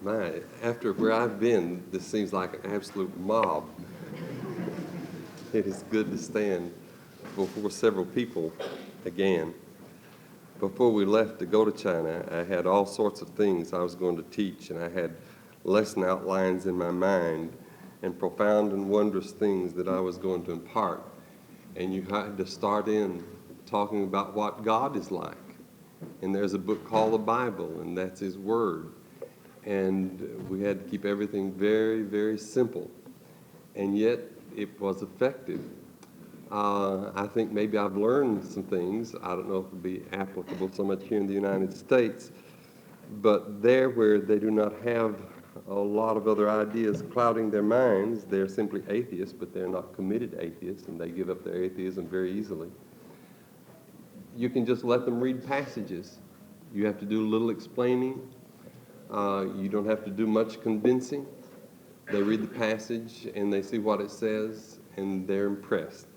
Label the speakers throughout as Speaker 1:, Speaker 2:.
Speaker 1: My, after where I've been, this seems like an absolute mob. It is good to stand before several people again. Before we left to go to China, I had all sorts of things I was going to teach, and I had lesson outlines in my mind and profound and wondrous things that I was going to impart. And you had to start in talking about what God is like. And there's a book called the Bible, and that's His Word. And we had to keep everything very, very simple. And yet it was effective. I think maybe I've learned some things. I don't know if it would be applicable so much here in the United States, but there where they do not have a lot of other ideas clouding their minds, they're simply atheists, but they're not committed atheists, and they give up their atheism very easily. You can just let them read passages. You have to do a little explaining. You don't have to do much convincing. They read the passage and they see what it says, and they're impressed.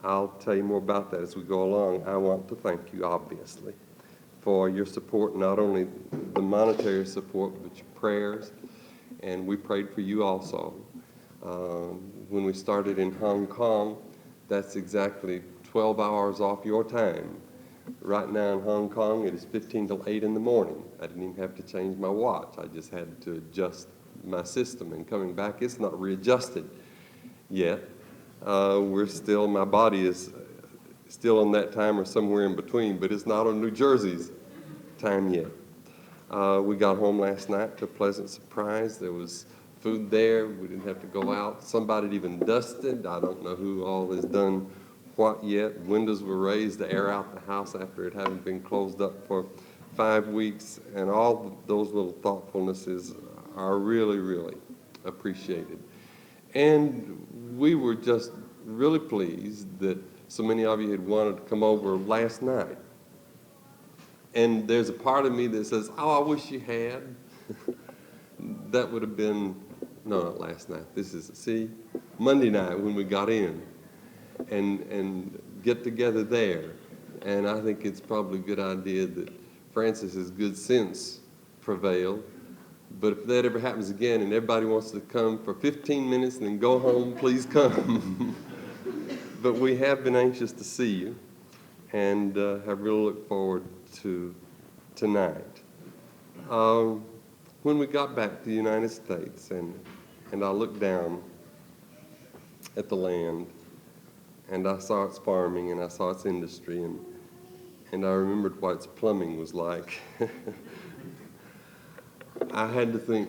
Speaker 1: I'll tell you more about that as we go along. I want to thank you, obviously, for your support, not only the monetary support, but your prayers, and we prayed for you also. When we started in Hong Kong, that's exactly 12 hours off your time. Right now in Hong Kong, it is 15 till 8 in the morning. I didn't even have to change my watch. I just had to adjust my system, and coming back, it's not readjusted yet. My body is still on that time or somewhere in between, but it's not on New Jersey's time yet. We got home last night to a pleasant surprise. There was food there. We didn't have to go out. Somebody had even dusted. I don't know who all has done what yet. Windows were raised to air out the house after it hadn't been closed up for 5 weeks, and all those little thoughtfulnesses are really, really appreciated. And we were just really pleased that so many of you had wanted to come over last night. And there's a part of me that says, oh, I wish you had. That would have been, no, not last night. Monday night when we got in and get together there. And I think it's probably a good idea that Francis's good sense prevailed. But if that ever happens again and everybody wants to come for 15 minutes and then go home, please come. But we have been anxious to see you and have really looked forward to tonight. When we got back to the United States and I looked down at the land and I saw its farming and I saw its industry and I remembered what its plumbing was like, I had to think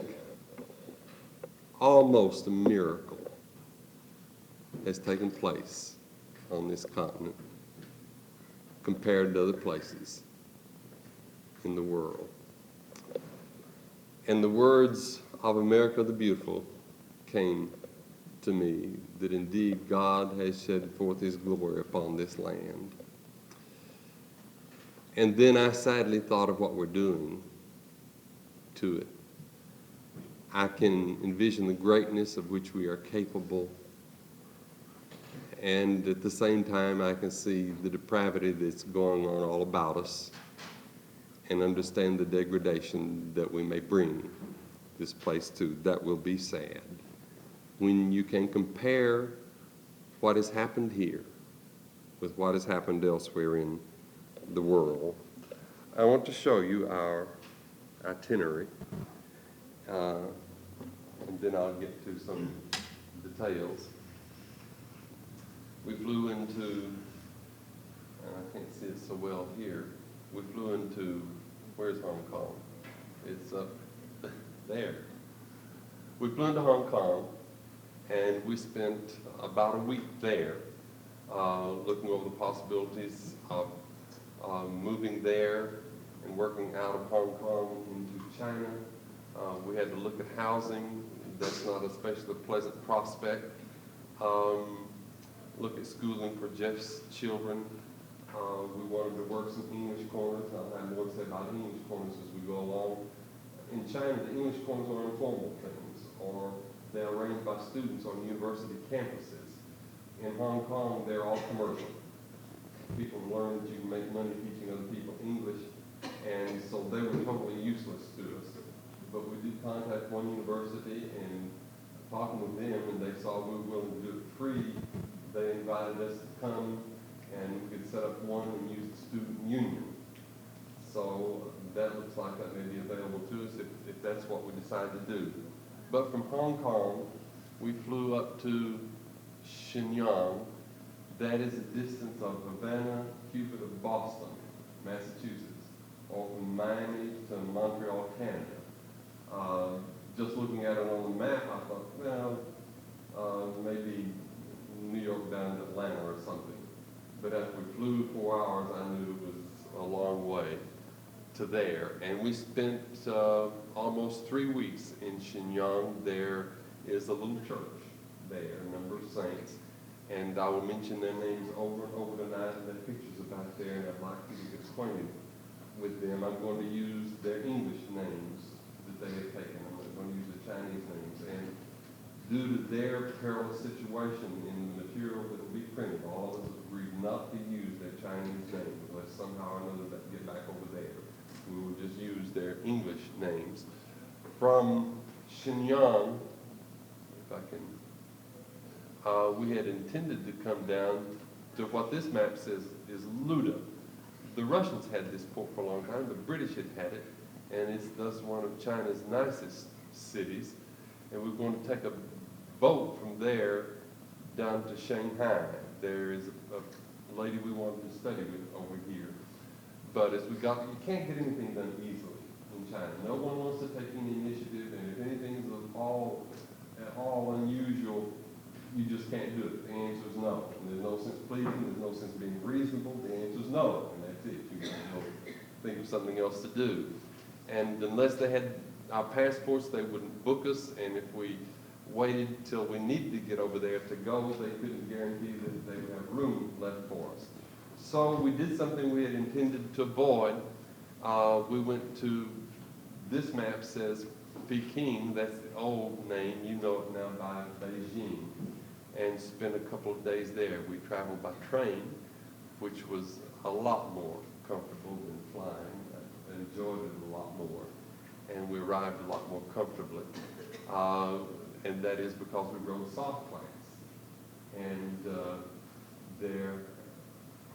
Speaker 1: almost a miracle has taken place on this continent compared to other places in the world. And the words of America the Beautiful came to me, that indeed God has shed forth His glory upon this land. And then I sadly thought of what we're doing to it. I can envision the greatness of which we are capable, and at the same time I can see the depravity that's going on all about us and understand the degradation that we may bring this place to. That will be sad. When you can compare what has happened here with what has happened elsewhere in the world. I want to show you our itinerary, and then I'll get to some details. We flew into, and I can't see it so well here, we flew into, where's Hong Kong? It's up there. We flew into Hong Kong, and we spent about a week there looking over the possibilities of moving there and working out of Hong Kong into China. We had to look at housing. That's not especially a pleasant prospect. Look at schooling for Jeff's children. We wanted to work some English corners. I'll have more to say about English corners as we go along. In China, the English corners are informal things, or they're arranged by students on university campuses. In Hong Kong, they're all commercial. People learn that you can make money teaching other people English, and so they were totally useless to us. but we did contact one university, and talking with them, and they saw we were willing to do it free. They invited us to come, and we could set up one and use the student union. So that looks like that may be available to us if that's what we decide to do. But from Hong Kong, we flew up to Shenyang. That is a distance of Havana, Cuba to Boston, Massachusetts, or from Miami to Montreal, Canada. Just looking at it on the map, I thought, well, maybe New York down to Atlanta or something. But after we flew 4 hours, I knew it was a long way to there. And we spent almost 3 weeks in Shenyang. There is a little church there, a number of saints. And I will mention their names over and over tonight, and their pictures about there, and I'd like you to get acquainted with them. I'm going to use their English names that they have taken. I'm not going to use the Chinese names. And due to their perilous situation in the material that will be printed, all of us agreed not to use their Chinese names unless somehow or another that get back over there. We will just use their English names. From Shenyang, if I can, we had intended to come down to what this map says is Luda. The Russians had this port for a long time. The British had it, and it's thus one of China's nicest cities. And we're going to take a boat from there down to Shanghai. There is a lady we wanted to study with over here. But as we got, you can't get anything done easily in China. No one wants to take any initiative, and if anything's at all unusual, you just can't do it. The answer is no. And there's no sense pleading, there's no sense being reasonable. The answer is no, and that's it. You got to go think of something else to do. And unless they had our passports, they wouldn't book us, and if we waited till we needed to get over there to go, they couldn't guarantee that they would have room left for us. So we did something we had intended to avoid. We went to, this map says Peking, that's the old name, you know it now by Beijing, and spent a couple of days there. We traveled by train, which was a lot more comfortable than flying. I enjoyed it a lot more, and we arrived a lot more comfortably. And that is because we rode soft class. And there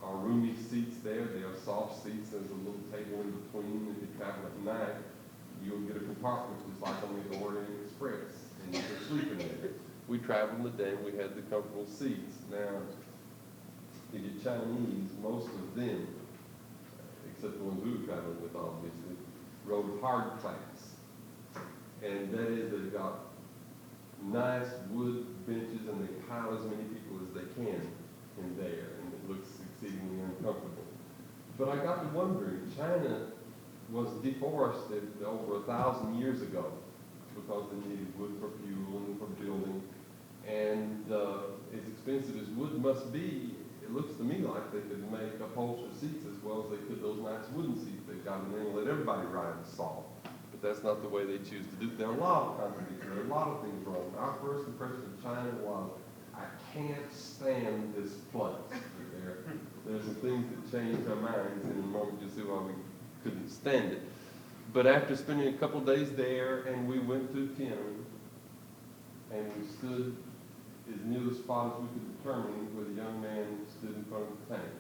Speaker 1: are roomy seats there. There are soft seats. There's a little table in between. If you travel at night, you'll get a compartment just like on the Orient Express, and you can sleep in there. We traveled in the day, and we had the comfortable seats. Now, if you're Chinese, most of them, except the ones we were traveling with, obviously, rode hard class. And that is, they've got nice wood benches, and they pile as many people as they can in there, and it looks exceedingly uncomfortable. But I got to wondering, China was deforested over 1,000 years ago because they needed wood for fuel and for building. And as expensive as wood must be, it looks to me like they could make upholstered seats as well as they could those nice wooden seats they've got in there and let everybody ride soft. But that's not the way they choose to do it. There are a lot of contradictions. There are a lot of things wrong. Our first impression of China was, I can't stand this place. There's some things that changed our minds, and in a moment you'll see why we couldn't stand it. But after spending a couple days there, and we went to Tiananmen, and we stood as near the spot as we could determine where the young man stood in front of the tank.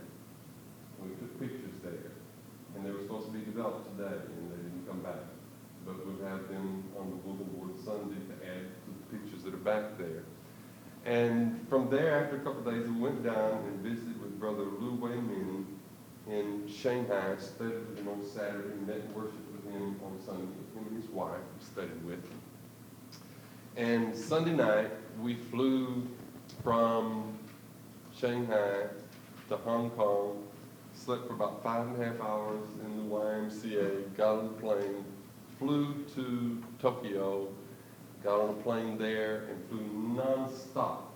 Speaker 1: And we took pictures there. And they were supposed to be developed today, and they didn't come back. But we'll have them on the bulletin board Sunday to add to the pictures that are back there. And from there, after a couple of days, we went down and visited with Brother Lu Wei Min in Shanghai, studied with him on Saturday, met and worshiped with him on Sunday, him and his wife, we studied with. And Sunday night, we flew from Shanghai to Hong Kong, slept for about 5.5 hours in the YMCA, got on the plane, flew to Tokyo, got on a plane there, and flew non-stop.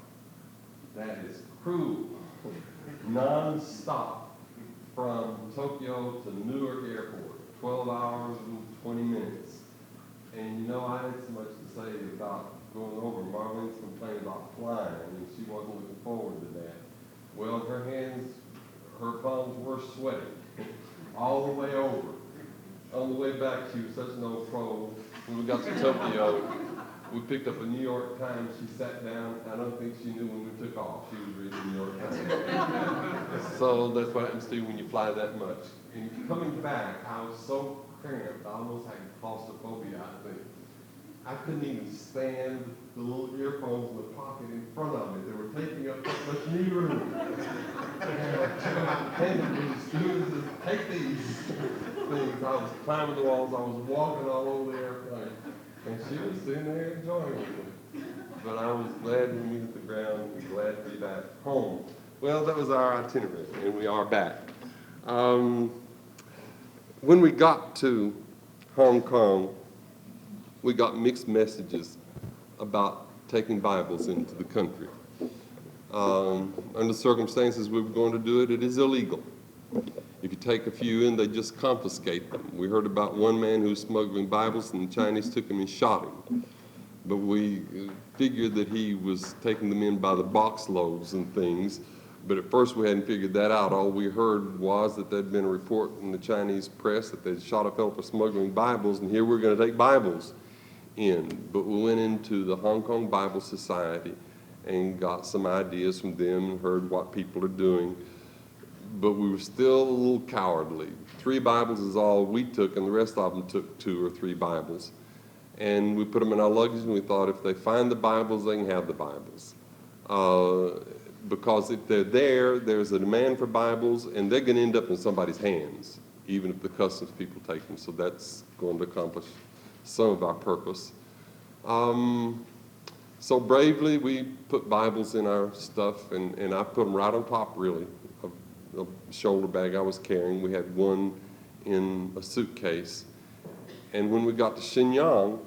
Speaker 1: That is cruel. Non-stop from Tokyo to Newark Airport, 12 hours and 20 minutes. And you know, I had so much to say about going over. Marlene's complained about flying, and she wasn't looking forward to that. Well, her hands, her palms were sweating all the way over. On the way back, she was such an old pro when we got to Tokyo, we picked up a New York Times. She sat down. I don't think she knew when we took off. She was reading the New York Times. So that's what happens to you when you fly that much. And coming back, I was so cramped. I almost had claustrophobia, I think. I couldn't even stand the little earphones in the pocket in front of me. They were taking up so much knee room. And I handed me the stewardess, take these things. I was climbing the walls. I was walking all over the airplane. And she was sitting there enjoying it. But I was glad when we hit the ground and glad to be back home. Well, that was our itinerary, and we are back. When we got to Hong Kong, we got mixed messages about taking Bibles into the country. Under circumstances we were going to do it, it is illegal. If you take a few in, they just confiscate them. We heard about one man who was smuggling Bibles, and the Chinese took him and shot him. But we figured that he was taking them in by the box loads and things. But at first we hadn't figured that out. All we heard was that there'd been a report in the Chinese press that they'd shot a fellow for smuggling Bibles, and here we're going to take Bibles in. But we went into the Hong Kong Bible Society and got some ideas from them and heard what people are doing. But we were still a little cowardly. 3 Bibles is all we took, and the rest of them took 2 or 3 Bibles. And we put them in our luggage, and we thought if they find the Bibles, they can have the Bibles. Because if they're there, there's a demand for Bibles, and they're going to end up in somebody's hands, even if the customs people take them. So that's going to accomplish some of our purpose. So bravely, we put Bibles in our stuff, and I put them right on top, really, of the shoulder bag I was carrying. We had one in a suitcase. And when we got to Shenyang,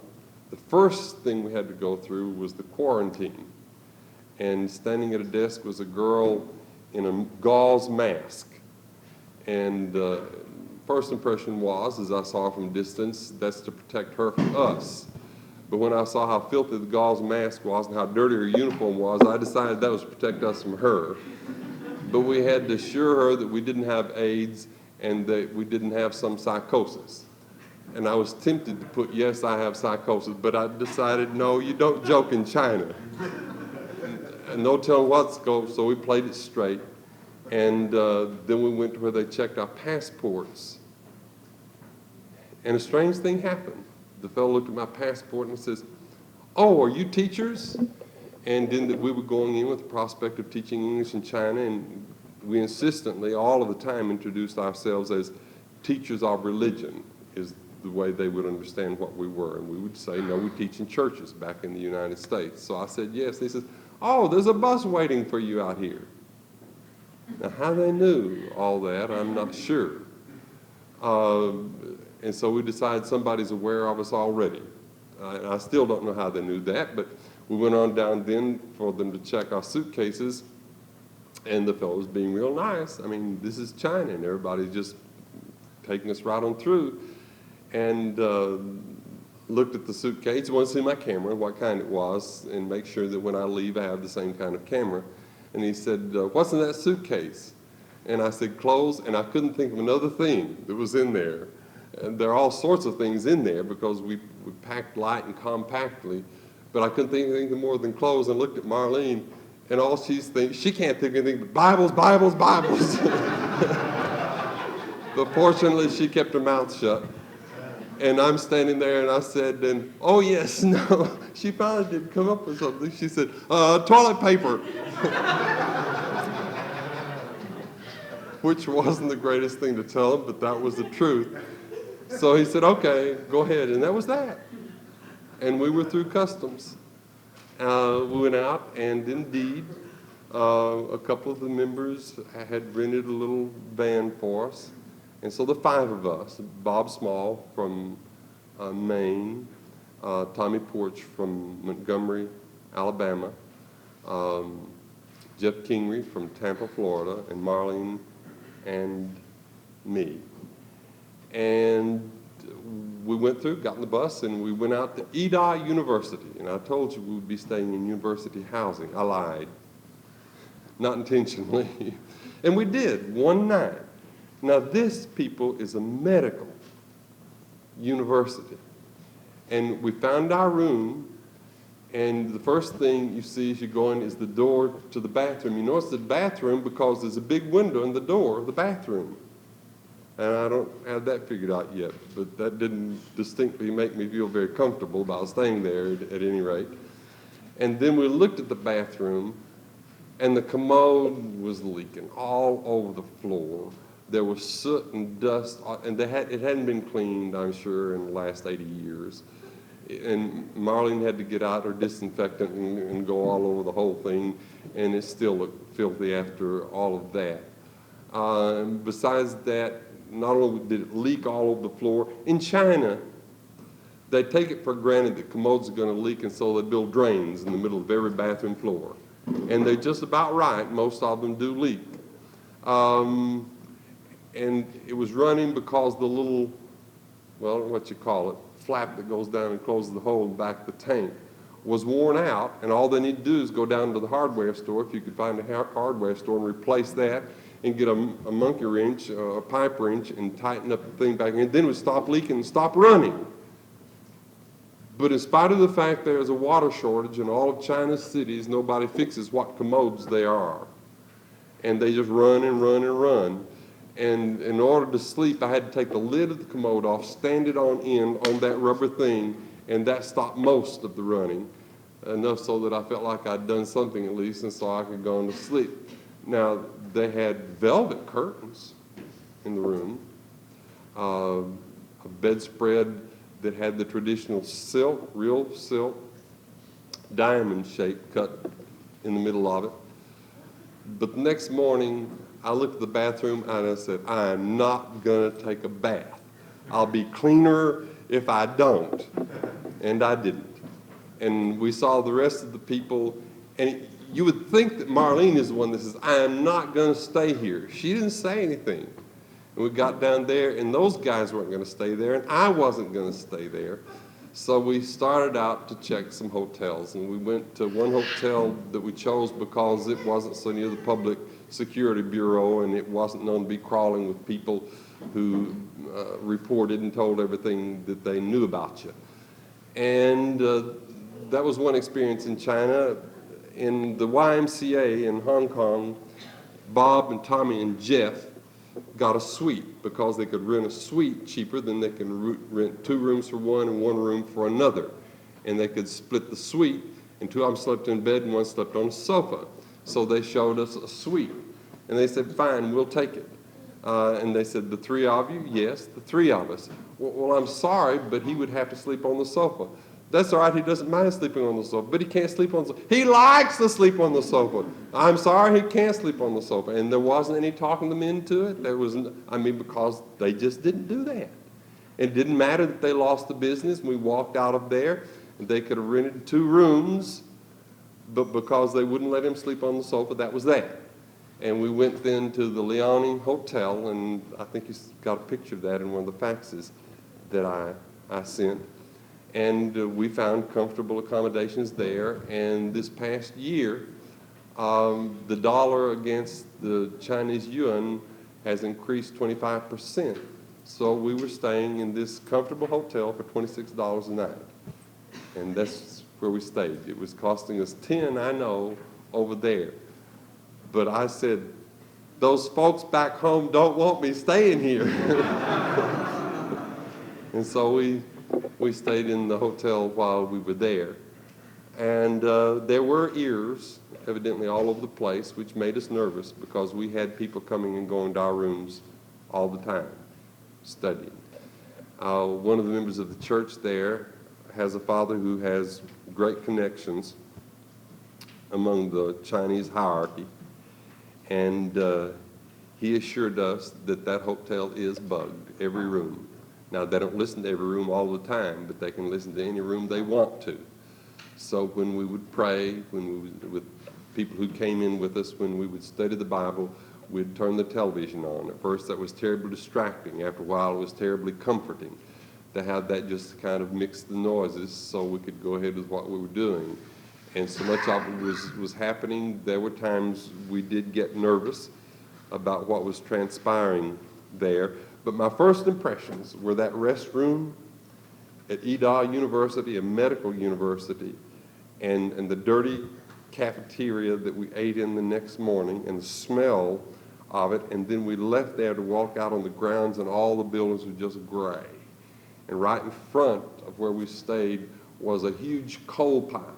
Speaker 1: the first thing we had to go through was the quarantine. And standing at a desk was a girl in a gauze mask. And first impression was, as I saw her from a distance, that's to protect her from us. But when I saw how filthy the gauze mask was and how dirty her uniform was, I decided that was to protect us from her. But we had to assure her that we didn't have AIDS and that we didn't have some psychosis. And I was tempted to put, yes, I have psychosis, but I decided, no, you don't joke in China. And no telling what's going, so we played it straight. And then we went to where they checked our passports. And a strange thing happened. The fellow looked at my passport and says, "Oh, are you teachers?" And then we were going in with the prospect of teaching English in China, and we insistently, all of the time, introduced ourselves as teachers of religion, is the way they would understand what we were. And we would say, no, we teach in churches back in the United States. So I said, yes. And he says, "Oh, there's a bus waiting for you out here." Now, how they knew all that, I'm not sure. And so we decided somebody's aware of us already. I still don't know how they knew that, but we went on down then for them to check our suitcases, and the fellow was being real nice. I mean, this is China, and everybody's just taking us right on through. And looked at the suitcase, wanted to see my camera, what kind it was, and make sure that when I leave I have the same kind of camera. And he said, "What's in that suitcase?" And I said, "Clothes," and I couldn't think of another thing that was in there. And there are all sorts of things in there because we packed light and compactly, but I couldn't think of anything more than clothes. And looked at Marlene, and all she's thinking, she can't think of anything but Bibles, Bibles, Bibles. But fortunately, she kept her mouth shut. And I'm standing there, and I said, "Oh, yes, no." She finally did come up with something. She said, "Toilet paper." Which wasn't the greatest thing to tell him, but that was the truth. So he said, "Okay, go ahead." And that was that. And we were through customs. We went out, and indeed, a couple of the members had rented a little van for us. And so the 5 of us, Bob Small from Maine, Tommy Porch from Montgomery, Alabama, Jeff Kingery from Tampa, Florida, and Marlene and me. And we went through, got in the bus, and we went out to Eda University. And I told you we would be staying in university housing. I lied. Not intentionally. And we did, one night. Now this, people, is a medical university. And we found our room, and the first thing you see as you go in is the door to the bathroom. You know it's the bathroom because there's a big window in the door of the bathroom. And I don't have that figured out yet, but that didn't distinctly make me feel very comfortable about staying there at any rate. And then we looked at the bathroom, and the commode was leaking all over the floor. There was soot and dust, and it hadn't been cleaned, I'm sure, in the last 80 years. And Marlene had to get out her disinfectant and go all over the whole thing, and it still looked filthy after all of that. Besides that, not only did it leak all over the floor, in China, they take it for granted that commodes are going to leak, and so they build drains in the middle of every bathroom floor. And they're just about right. Most of them do leak. And it was running because the little, well, what you call it, flap that goes down and closes the hole in the back of the tank was worn out, and all they need to do is go down to the hardware store, if you could find a hardware store, and replace that and get a monkey wrench, a pipe wrench, and tighten up the thing back in. Then it would stop leaking and stop running. But in spite of the fact there is a water shortage in all of China's cities, nobody fixes what commodes they are. And they just run and run and run. And in order to sleep, I had to take the lid of the commode off, stand it on end on that rubber thing, and that stopped most of the running, enough so that I felt like I'd done something at least, and so I could go on to sleep. Now, they had velvet curtains in the room, a bedspread that had the traditional silk, real silk, diamond shape cut in the middle of it. But the next morning, I looked at the bathroom and I said, I am not going to take a bath. I'll be cleaner if I don't. And I didn't. And we saw the rest of the people, and you would think that Marlene is the one that says, I am not going to stay here. She didn't say anything. And we got down there, and those guys weren't going to stay there, and I wasn't going to stay there. So we started out to check some hotels, and we went to one hotel that we chose because it wasn't so near the Public Security Bureau, and it wasn't known to be crawling with people who reported and told everything that they knew about you. And that was one experience in China. In the YMCA in Hong Kong, Bob and Tommy and Jeff got a suite because they could rent a suite cheaper than they can rent 2 rooms for one and 1 room for another. And they could split the suite, and 2 of them slept in bed and 1 slept on a sofa. So they showed us a suite. And they said, fine, we'll take it. And they said, the 3 of you? Yes, the 3 of us. Well, I'm sorry, but he would have to sleep on the sofa. That's all right, he doesn't mind sleeping on the sofa, but he can't sleep on the sofa. He likes to sleep on the sofa. I'm sorry, he can't sleep on the sofa. And there wasn't any talking them into it. There was, because they just didn't do that. It didn't matter that they lost the business. We walked out of there, and they could have rented 2 rooms, but because they wouldn't let him sleep on the sofa, that was that. And we went then to the Liaoning Hotel, and I think you got a picture of that in one of the faxes that I sent. And we found comfortable accommodations there. And this past year, the dollar against the Chinese yuan has increased 25%. So we were staying in this comfortable hotel for $26 a night. And that's where we stayed. It was costing us $10, I know, over there. But I said, those folks back home don't want me staying here. And so we stayed in the hotel while we were there. And there were ears, evidently all over the place, which made us nervous because we had people coming and going to our rooms all the time, studying. One of the members of the church there has a father who has great connections among the Chinese hierarchy. And he assured us that that hotel is bugged, every room. Now, they don't listen to every room all the time, but they can listen to any room they want to. So when we would pray, with people who came in with us, when we would study the Bible, we'd turn the television on. At first, that was terribly distracting. After a while, it was terribly comforting to have that just kind of mix the noises so we could go ahead with what we were doing. And so much of it was happening. There were times we did get nervous about what was transpiring there. But my first impressions were that restroom at Edau University, a medical university, and the dirty cafeteria that we ate in the next morning and the smell of it, and then we left there to walk out on the grounds and all the buildings were just gray. And right in front of where we stayed was a huge coal pile.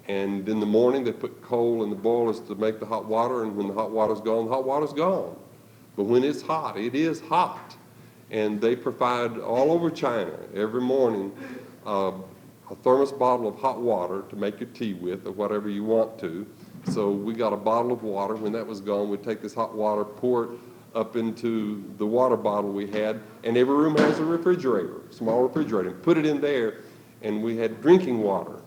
Speaker 1: And in the morning they put coal in the boilers to make the hot water, and when the hot water's gone, the hot water's gone. But when it's hot, it is hot. And they provide all over China every morning a thermos bottle of hot water to make your tea with or whatever you want to. So we got a bottle of water. When that was gone, we'd take this hot water, pour it up into the water bottle we had, and every room has a refrigerator, small refrigerator, and put it in there, and we had drinking water.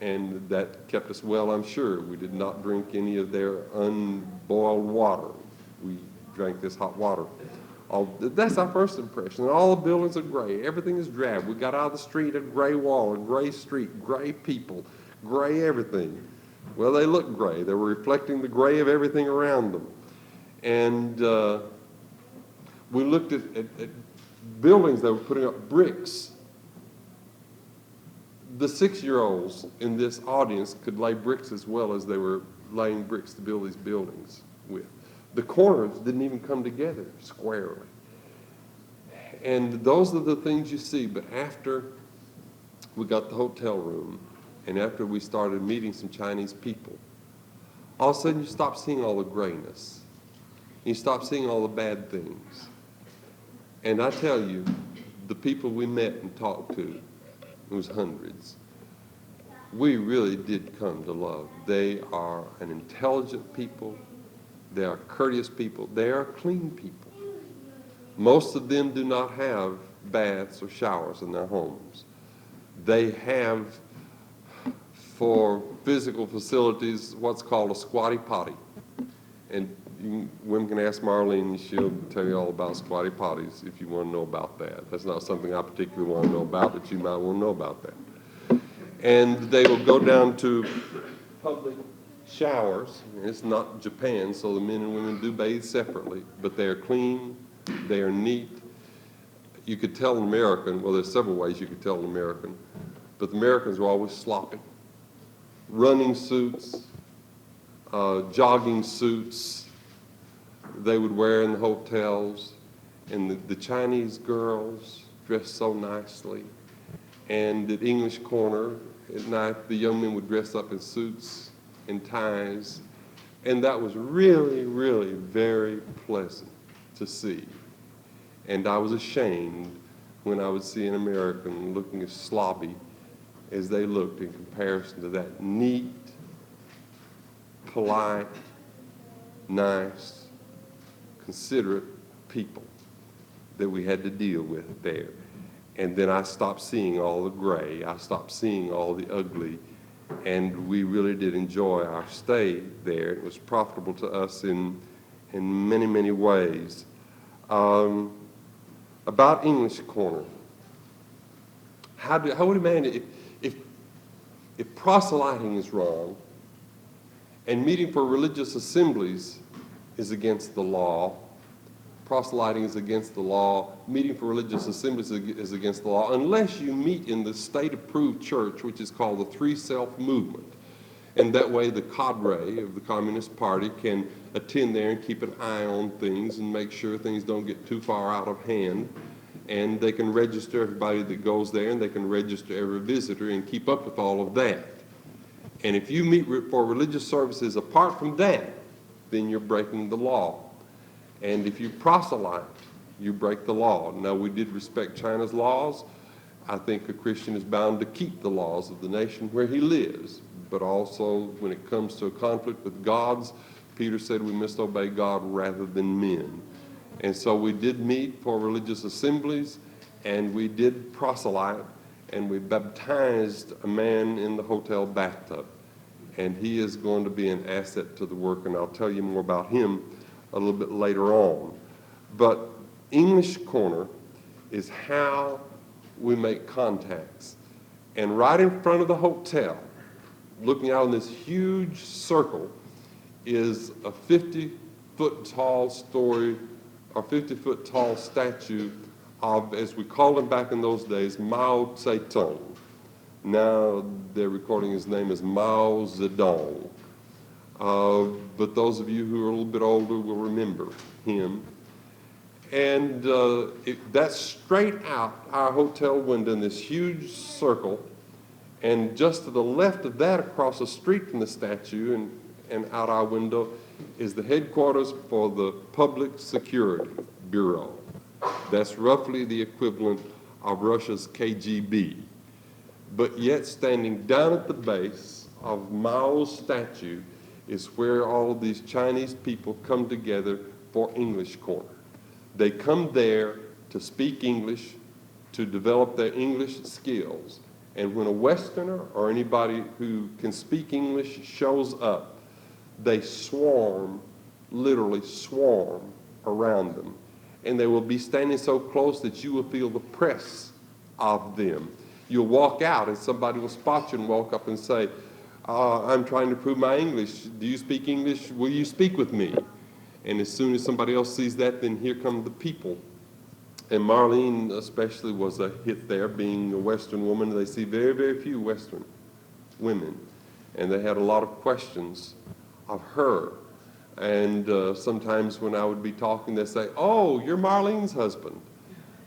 Speaker 1: And that kept us well, I'm sure. We did not drink any of their unboiled water. We drank this hot water. That's our first impression. And all the buildings are gray. Everything is drab. We got out of the street, a gray wall, a gray street, gray people, gray everything. Well, they looked gray. They were reflecting the gray of everything around them. And we looked at buildings that were putting up bricks. The 6-year-olds in this audience could lay bricks as well as they were laying bricks to build these buildings with. The corners didn't even come together squarely. And those are the things you see. But after we got the hotel room and after we started meeting some Chinese people, all of a sudden you stop seeing all the grayness. You stop seeing all the bad things. And I tell you, the people we met and talked to, it was hundreds, we really did come to love. They are an intelligent people. They are courteous people. They are clean people. Most of them do not have baths or showers in their homes. They have, for physical facilities, what's called a squatty potty. And women can ask Marlene, she'll tell you all about squatty potties if you want to know about that. That's not something I particularly want to know about, but you might want to know about that. And they will go down to public showers. It's not Japan, so the men and women do bathe separately, but they are clean, they are neat. You could tell an American, well, there's several ways you could tell an American, but the Americans are always sloppy. Running suits, jogging suits, they would wear in the hotels, and the Chinese girls dressed so nicely. And at English Corner, at night, the young men would dress up in suits and ties, and that was really, really very pleasant to see. And I was ashamed when I would see an American looking as sloppy as they looked in comparison to that neat, polite, nice, considerate people that we had to deal with there. And then I stopped seeing all the gray. I stopped seeing all the ugly. And we really did enjoy our stay there. It was profitable to us in many, many ways. About English Corner, how would a man, if proselyting is wrong and meeting for religious assemblies is against the law, proselyting is against the law, meeting for religious assemblies is against the law, unless you meet in the state-approved church, which is called the Three-Self Movement. And that way the cadre of the Communist Party can attend there and keep an eye on things and make sure things don't get too far out of hand. And they can register everybody that goes there, and they can register every visitor and keep up with all of that. And if you meet for religious services apart from that, then you're breaking the law. And if you proselyte, you break the law. Now, we did respect China's laws. I think a Christian is bound to keep the laws of the nation where he lives. But also, when it comes to a conflict with God's, Peter said we must obey God rather than men. And so we did meet for religious assemblies, and we did proselyte, and we baptized a man in the hotel bathtub. And he is going to be an asset to the work, and I'll tell you more about him a little bit later on. But English Corner is how we make contacts. And right in front of the hotel, looking out on this huge circle, is a 50-foot tall statue of, as we called him back in those days, Mao Zedong. Now they're recording his name as Mao Zedong. But those of you who are a little bit older will remember him. And that's straight out our hotel window in this huge circle. And just to the left of that, across the street from the statue and out our window, is the headquarters for the Public Security Bureau. That's roughly the equivalent of Russia's KGB. But yet, standing down at the base of Mao's statue is where all of these Chinese people come together for English Corner. They come there to speak English, to develop their English skills. And when a Westerner or anybody who can speak English shows up, they swarm, literally swarm around them. And they will be standing so close that you will feel the press of them. You'll walk out and somebody will spot you and walk up and say, I'm trying to prove my English. Do you speak English? Will you speak with me? And as soon as somebody else sees that, then here come the people. And Marlene especially was a hit there, being a Western woman. They see very, very few Western women. And they had a lot of questions of her. And sometimes when I would be talking, they'd say, oh, you're Marlene's husband.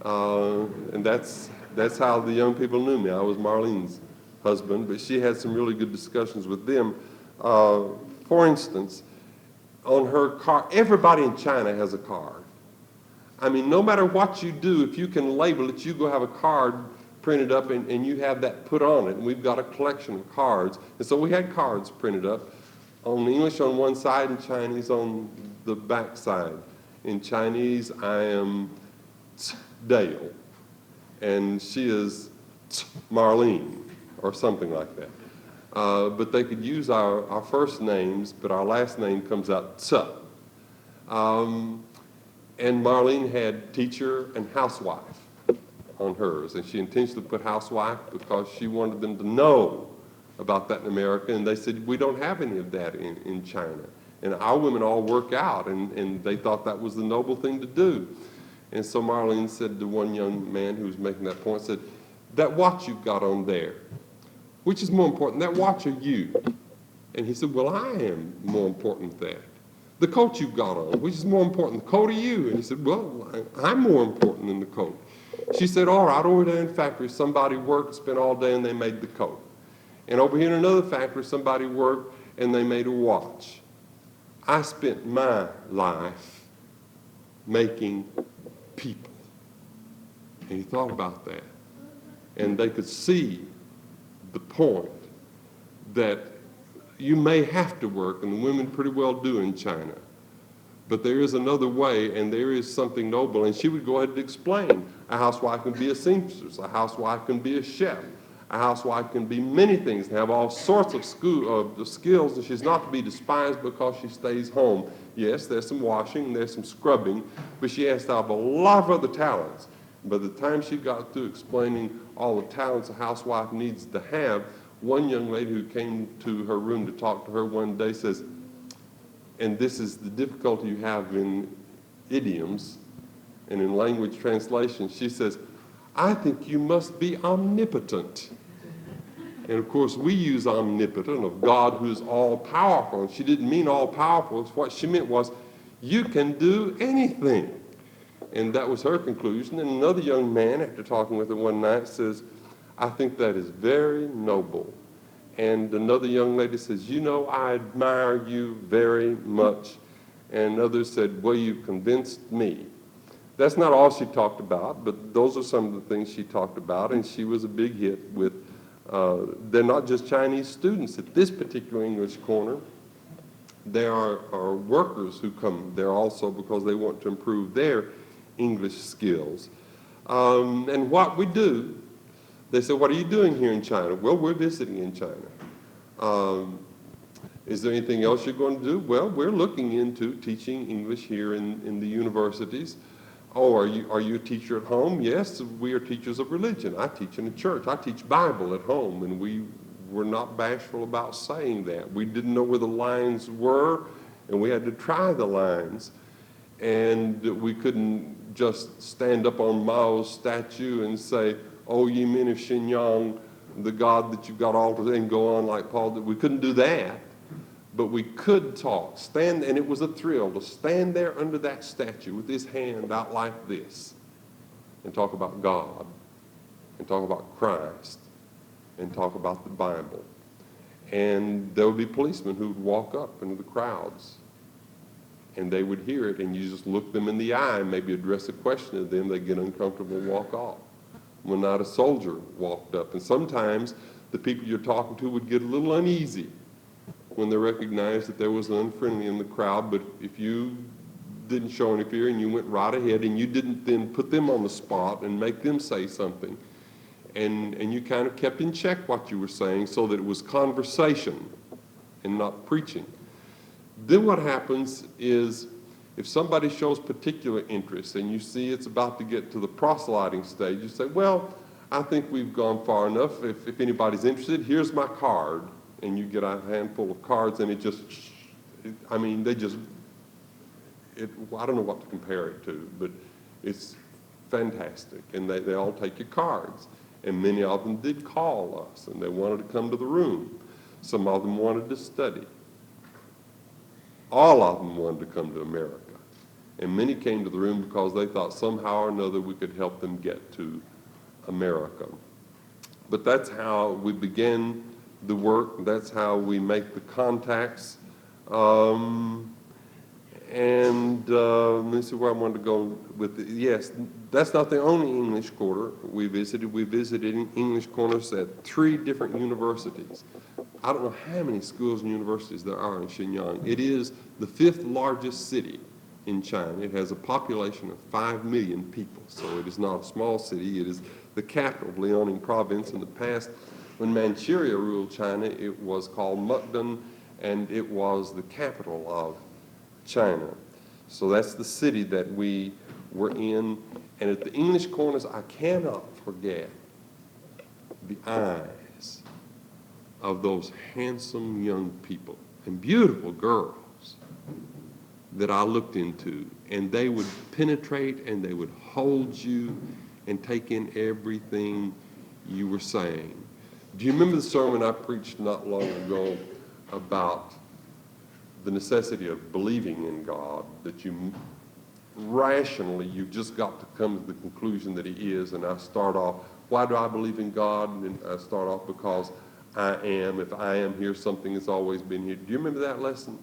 Speaker 1: And that's how the young people knew me. I was Marlene's husband, but she had some really good discussions with them. For instance, on her car, everybody in China has a card. I mean, no matter what you do, if you can label it, you go have a card printed up and you have that put on it. And we've got a collection of cards. And so we had cards printed up on English on one side and Chinese on the back side. In Chinese, I am Dale, and she is Marlene, or something like that. But they could use our first names, but our last name comes out Tse. And Marlene had teacher and housewife on hers, and she intentionally put housewife because she wanted them to know about that in America, and they said, we don't have any of that in China. And our women all work out, and they thought that was the noble thing to do. And so Marlene said to one young man who was making that point, said, that watch you've got on there, which is more important, that watch or you? And he said, well, I am more important than that. The coat you've got on, which is more important, the coat or you? And he said, well, I'm more important than the coat. She said, all right, over there in the factory, somebody worked, spent all day, and they made the coat. And over here in another factory, somebody worked, and they made a watch. I spent my life making people. And he thought about that. And they could see the point that you may have to work, and the women pretty well do in China, but there is another way, and there is something noble. And she would go ahead and explain, a housewife can be a seamstress, a housewife can be a chef, a housewife can be many things, and have all sorts of skills, and she's not to be despised because she stays home. Yes, there's some washing, there's some scrubbing, but she has to have a lot of other talents. By the time she got through explaining all the talents a housewife needs to have, one young lady who came to her room to talk to her one day says, and this is the difficulty you have in idioms and in language translation, she says, I think you must be omnipotent. And of course, we use omnipotent, of God who is all-powerful. And she didn't mean all-powerful. What she meant was, you can do anything. And that was her conclusion. And another young man, after talking with her one night, says, I think that is very noble. And another young lady says, you know, I admire you very much. And others said, well, you've convinced me. That's not all she talked about, but those are some of the things she talked about, and she was a big hit with, they're not just Chinese students at this particular English corner. There are workers who come there also because they want to improve their English skills. And what we do, they say, what are you doing here in China? Well, we're visiting in China. Is there anything else you're going to do? Well, we're looking into teaching English here in the universities. Oh, are you a teacher at home? Yes, we are teachers of religion. I teach in a church. I teach Bible at home, and we were not bashful about saying that. We didn't know where the lines were, and we had to try the lines. And we couldn't just stand up on Mao's statue and say, "Oh, ye men of Shenyang, the God that you've got altered," and go on like Paul did. We couldn't do that, but we could talk. Stand, and it was a thrill to stand there under that statue with his hand out like this and talk about God and talk about Christ and talk about the Bible. And there would be policemen who would walk up into the crowds, and they would hear it, and you just look them in the eye and maybe address a question to them. They get uncomfortable and walk off. When not, a soldier walked up, and sometimes the people you're talking to would get a little uneasy when they recognized that there was an unfriendly in the crowd. But if you didn't show any fear and you went right ahead and you didn't then put them on the spot and make them say something, and you kind of kept in check what you were saying so that it was conversation and not preaching. Then what happens is, if somebody shows particular interest and you see it's about to get to the proselyting stage, you say, "Well, I think we've gone far enough. If anybody's interested, here's my card." And you get a handful of cards, and I don't know what to compare it to, but it's fantastic. And they all take your cards. And many of them did call us, and they wanted to come to the room. Some of them wanted to study. All of them wanted to come to America. And many came to the room because they thought somehow or another we could help them get to America. But that's how we begin the work. That's how we make the contacts. Let me see where I wanted to go with it. Yes, that's not the only English quarter we visited. We visited English corners at 3 different universities. I don't know how many schools and universities there are in Shenyang. It is the 5th largest city in China. It has a population of 5 million people, so it is not a small city. It is the capital of Liaoning province. In the past, when Manchuria ruled China, it was called Mukden, and it was the capital of China. So that's the city that we were in. And at the English corners, I cannot forget the eyes of those handsome young people and beautiful girls that I looked into. And they would penetrate, and they would hold you and take in everything you were saying. Do you remember the sermon I preached not long ago about the necessity of believing in God, that you've just got to come to the conclusion that he is? And I start off, why do I believe in God? And I start off, because I am. If I am here, something has always been here. Do you remember that lesson?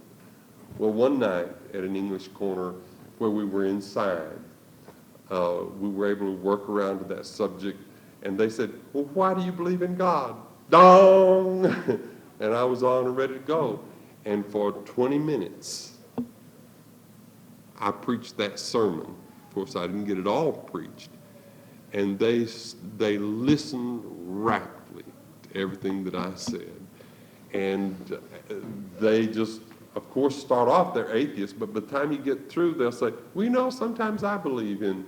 Speaker 1: Well, one night at an English corner where we were inside, we were able to work around to that subject, and they said, "Well, why do you believe in God?" Dong! And I was on and ready to go. And for 20 minutes, I preached that sermon. Of course, I didn't get it all preached. And they listened raptly to everything that I said. And they just, of course, start off, they're atheists, but by the time you get through, they'll say, "We know sometimes I believe in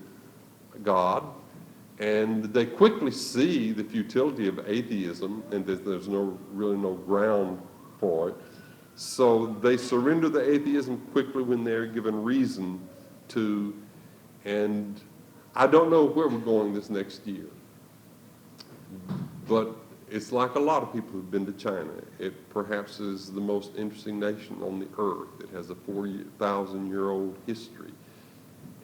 Speaker 1: God." And they quickly see the futility of atheism and that there's really no ground for it. So they surrender the atheism quickly when they're given reason to. And I don't know where we're going this next year, but it's like a lot of people who've been to China. It perhaps is the most interesting nation on the earth. It has a 40,000-year-old history.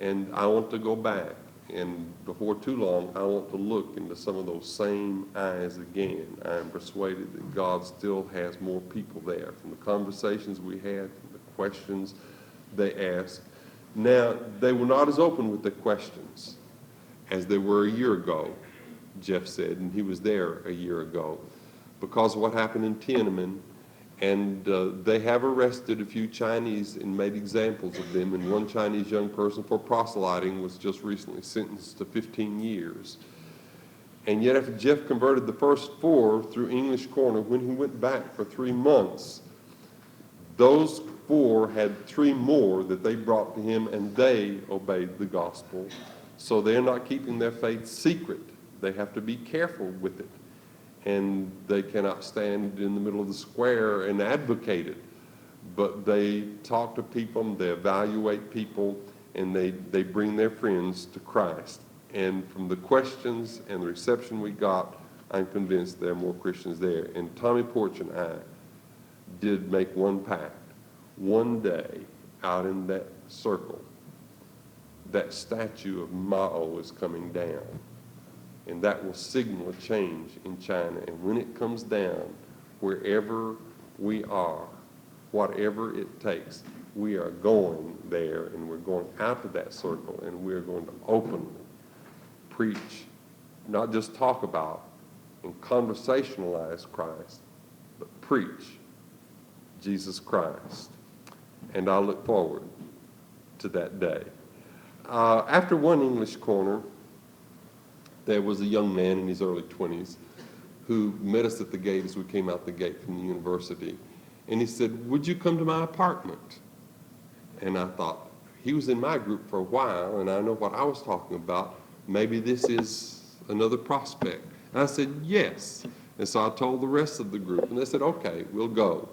Speaker 1: And I want to go back. And before too long, I want to look into some of those same eyes again. I am persuaded that God still has more people there, from the conversations we had, from the questions they asked. Now, they were not as open with the questions as they were a year ago, Jeff said, and he was there a year ago, because of what happened in Tiananmen. And they have arrested a few Chinese and made examples of them. And one Chinese young person for proselyting was just recently sentenced to 15 years. And yet after Jeff converted the first 4 through English Corner, when he went back for 3 months, those 4 had 3 more that they brought to him, and they obeyed the gospel. So they're not keeping their faith secret. They have to be careful with it. And they cannot stand in the middle of the square and advocate it. But they talk to people, they evaluate people, and they bring their friends to Christ. And from the questions and the reception we got, I'm convinced there are more Christians there. And Tommy Porch and I did make one pact. One day, out in that circle, that statue of Mao is coming down. And that will signal a change in China. And when it comes down, wherever we are, whatever it takes, we are going there, and we're going out to that circle, and we're going to openly preach, not just talk about and conversationalize Christ, but preach Jesus Christ. And I look forward to that day. After one English corner, there was a young man in his early 20s who met us at the gate as we came out the gate from the university. And he said, "Would you come to my apartment?" And I thought, he was in my group for a while, and I know what I was talking about. Maybe this is another prospect. And I said, yes. And so I told the rest of the group, and they said, okay, we'll go.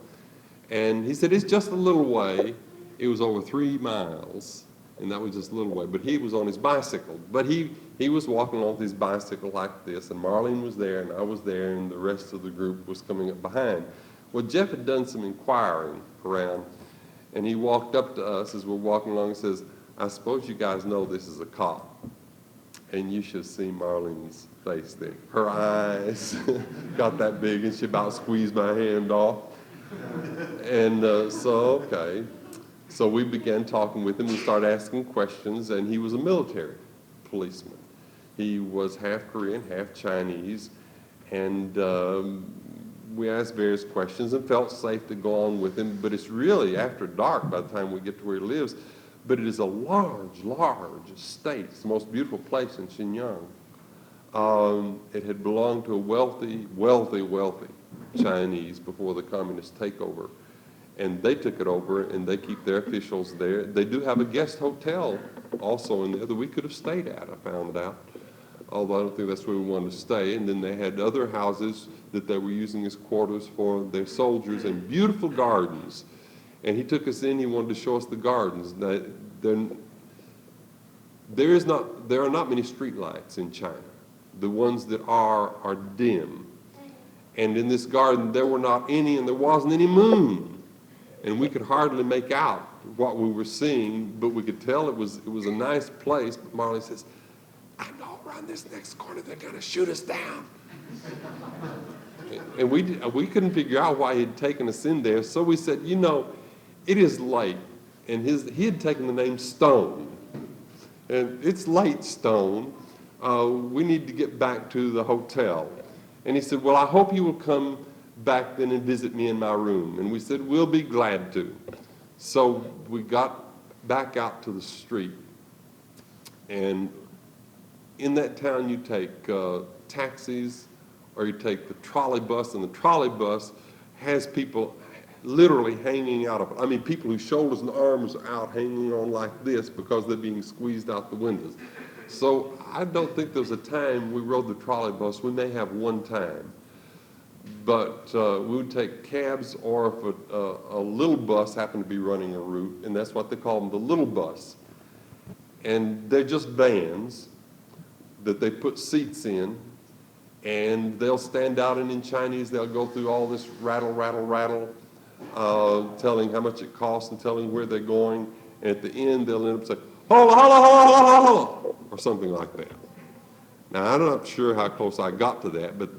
Speaker 1: And he said, it's just a little way. It was over 3 miles, and that was just a little way. But he was on his bicycle. But he was walking on his bicycle like this, and Marlene was there, and I was there, and the rest of the group was coming up behind. Well, Jeff had done some inquiring around, and he walked up to us as we're walking along and says, I suppose you guys know this is a cop. And you should see Marlene's face there. Her eyes got that big, and she about squeezed my hand off. And okay. So we began talking with him. We started asking questions, and he was a military policeman. He was half Korean, half Chinese, and we asked various questions and felt safe to go on with him. But it's really after dark by the time we get to where he lives. But it is a large, large estate. It's the most beautiful place in Xinjiang. It had belonged to a wealthy Chinese before the communist takeover. And they took it over, and they keep their officials there. They do have a guest hotel also in there that we could have stayed at, I found out. Although I don't think that's where we wanted to stay. And then they had other houses that they were using as quarters for their soldiers, and beautiful gardens. And he took us in, he wanted to show us the gardens. There are not many street lights in China. The ones that are dim. And in this garden, there were not any, and there wasn't any moon. And we could hardly make out what we were seeing, but we could tell it was a nice place. But Marley says, I know around this next corner they're going to shoot us down. And we couldn't figure out why he'd taken us in there, so we said, you know, it is late, and he had taken the name Stone, and it's late, Stone. We need to get back to the hotel. And he said, well, I hope you will come back then and visit me in my room. And we said, we'll be glad to. So we got back out to the street, and in that town you take taxis, or you take the trolley bus, and the trolley bus has people literally hanging out of it. I mean, people whose shoulders and arms are out hanging on like this because they're being squeezed out the windows. So I don't think there was a time we rode the trolley bus. We may have one time. But we would take cabs, or if a little bus happened to be running a route, and that's what they call them, the little bus. And they're just vans that they put seats in, and they'll stand out, and in Chinese they'll go through all this rattle, rattle, rattle, telling how much it costs and telling where they're going. And at the end, they'll end up saying, holla, holla, holla, holla, holla, or something like that. Now, I'm not sure how close I got to that, but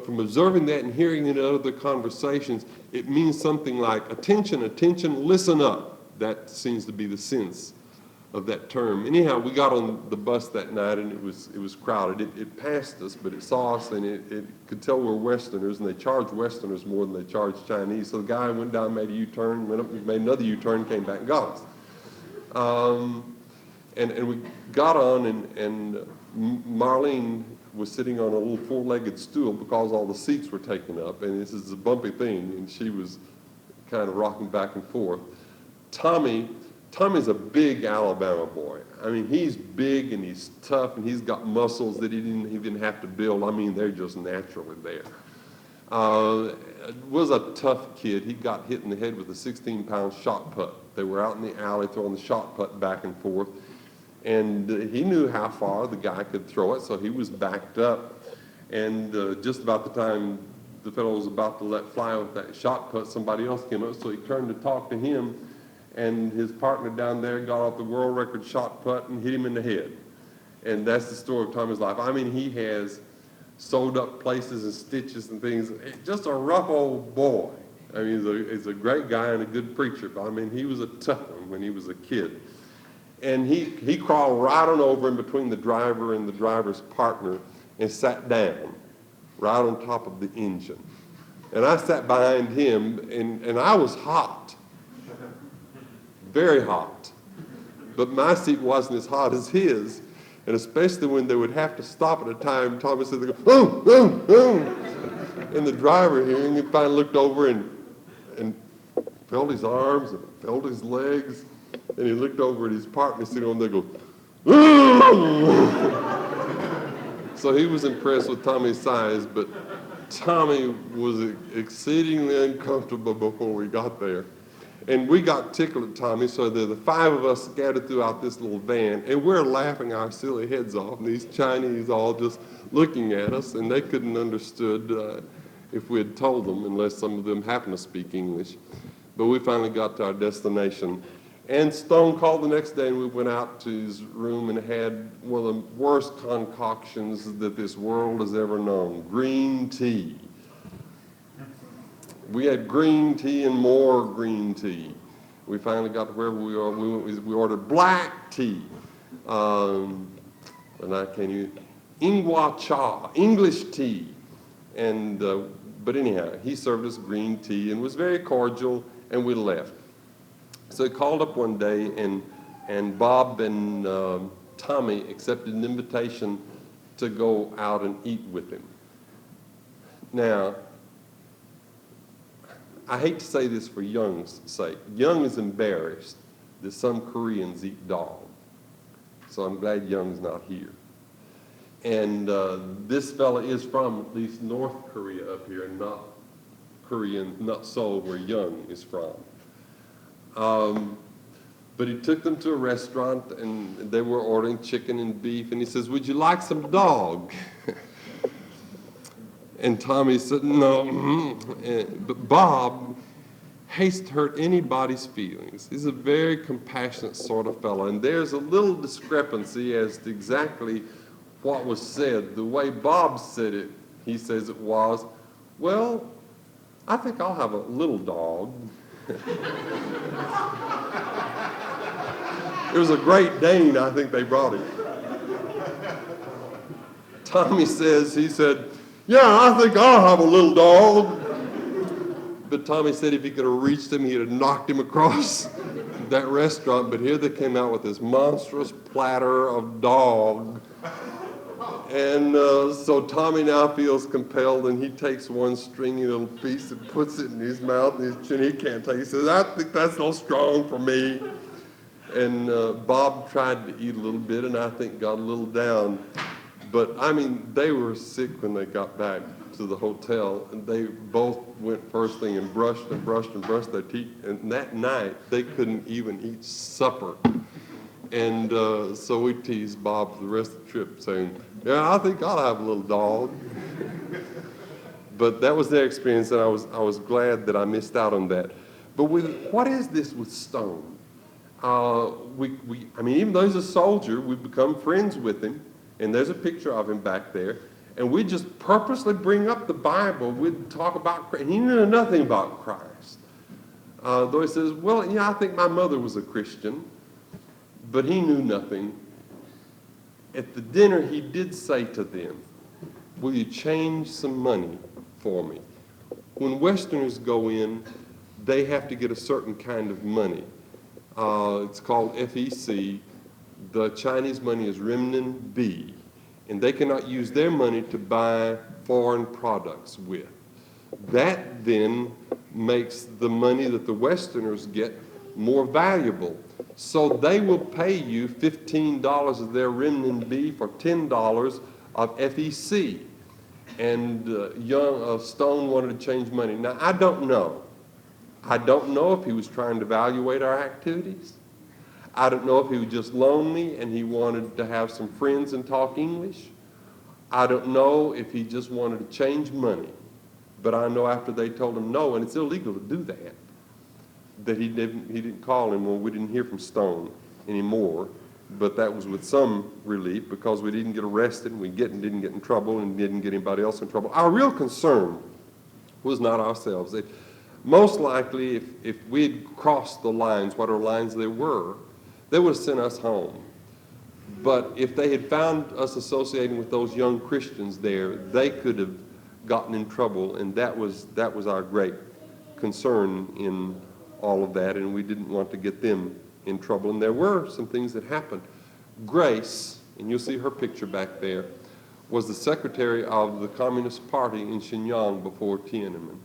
Speaker 1: from observing that and hearing it in other conversations, it means something like, attention, attention, listen up. That seems to be the sense of that term. Anyhow, we got on the bus that night, and it was crowded. It passed us, but it saw us, and it could tell we're Westerners, and they charge Westerners more than they charge Chinese. So the guy went down, made a U-turn, went up, made another U-turn, came back and got us. And we got on, and Marlene was sitting on a little 4-legged stool because all the seats were taken up, and this is a bumpy thing, and she was kind of rocking back and forth. Tommy's a big Alabama boy. I mean, he's big and he's tough, and he's got muscles that he didn't have to build. I mean, they're just naturally there. was a tough kid. He got hit in the head with a 16-pound shot put. They were out in the alley throwing the shot put back and forth. And he knew how far the guy could throw it, so he was backed up. And just about the time the fellow was about to let fly with that shot put, somebody else came up, so he turned to talk to him, and his partner down there got off the world record shot put and hit him in the head. And that's the story of Tommy's life. I mean, he has sewed up places and stitches and things. Just a rough old boy. I mean, he's a great guy and a good preacher, but I mean, he was a tough one when he was a kid. And he crawled right on over in between the driver and the driver's partner and sat down right on top of the engine. And I sat behind him, and I was hot, very hot. But my seat wasn't as hot as his, and especially when they would have to stop at a time, Tommy said, they go, boom, boom, boom. And the driver here, and he finally looked over and felt his arms and felt his legs, and he looked over at his partner sitting on there and goes, so he was impressed with Tommy's size, but Tommy was exceedingly uncomfortable before we got there. And we got tickled at Tommy, so the five of us scattered throughout this little van, and we're laughing our silly heads off, and these Chinese all just looking at us, and they couldn't understood if we had told them, unless some of them happened to speak English. But we finally got to our destination. And Stone called the next day, and we went out to his room and had one of the worst concoctions that this world has ever known, green tea. We had green tea and more green tea. We finally got to wherever we are. We ordered black tea. And I can't even, Ingwa cha, English tea. And, but anyhow, he served us green tea and was very cordial, and we left. So he called up one day, and Bob and Tommy accepted an invitation to go out and eat with him. Now, I hate to say this for Young's sake. Young is embarrassed that some Koreans eat dog. So I'm glad Young's not here. And this fella is from at least North Korea up here, not Korean, not Seoul, where Young is from. But he took them to a restaurant, and they were ordering chicken and beef, and he says, "Would you like some dog?" And Tommy said, "No." But Bob hates to hurt anybody's feelings. He's a very compassionate sort of fellow, and there's a little discrepancy as to exactly what was said. The way Bob said it, he says it was, "Well, I think I'll have a little dog." It was a Great Dane, I think they brought him. Tommy says, he said, "Yeah, I think I'll have a little dog." But Tommy said if he could have reached him, he'd have knocked him across that restaurant. But here they came out with this monstrous platter of dog. And so Tommy now feels compelled, and he takes one stringy little piece and puts it in his mouth and his chin. He can't take it. He says, "I think that's no strong for me." And Bob tried to eat a little bit, and I think got a little down. But, I mean, they were sick when they got back to the hotel, and they both went first thing and brushed their teeth. And that night, they couldn't even eat supper. And so we teased Bob for the rest of the trip, saying, "Yeah, I think I'll have a little dog." But that was their experience, and I was glad that I missed out on that. But what is this with Stone? I mean, even though he's a soldier, we've become friends with him, and there's a picture of him back there, and we just purposely bring up the Bible. We'd talk about Christ. He knew nothing about Christ. Though he says, "Well, yeah, I think my mother was a Christian," but he knew nothing. At the dinner, he did say to them, "Will you change some money for me?" When Westerners go in, they have to get a certain kind of money. It's called FEC. The Chinese money is renminbi, and they cannot use their money to buy foreign products with. That then makes the money that the Westerners get more valuable. So they will pay you $15 of their renminbi for $10 of FEC. And Stone wanted to change money. Now, I don't know. I don't know if he was trying to evaluate our activities. I don't know if he was just lonely and he wanted to have some friends and talk English. I don't know if he just wanted to change money. But I know after they told him no, and it's illegal to do that he didn't call him when we didn't hear from Stone anymore. But that was with some relief because we didn't get arrested and we didn't get in trouble and didn't get anybody else in trouble. Our real concern was not ourselves. Most likely, if we had crossed the lines, whatever lines they would have sent us home. But if they had found us associating with those young Christians there, they could have gotten in trouble, and that was our great concern in all of that, and we didn't want to get them in trouble. And there were some things that happened. Grace, and you'll see her picture back there, was the secretary of the Communist Party in Shenyang before Tiananmen.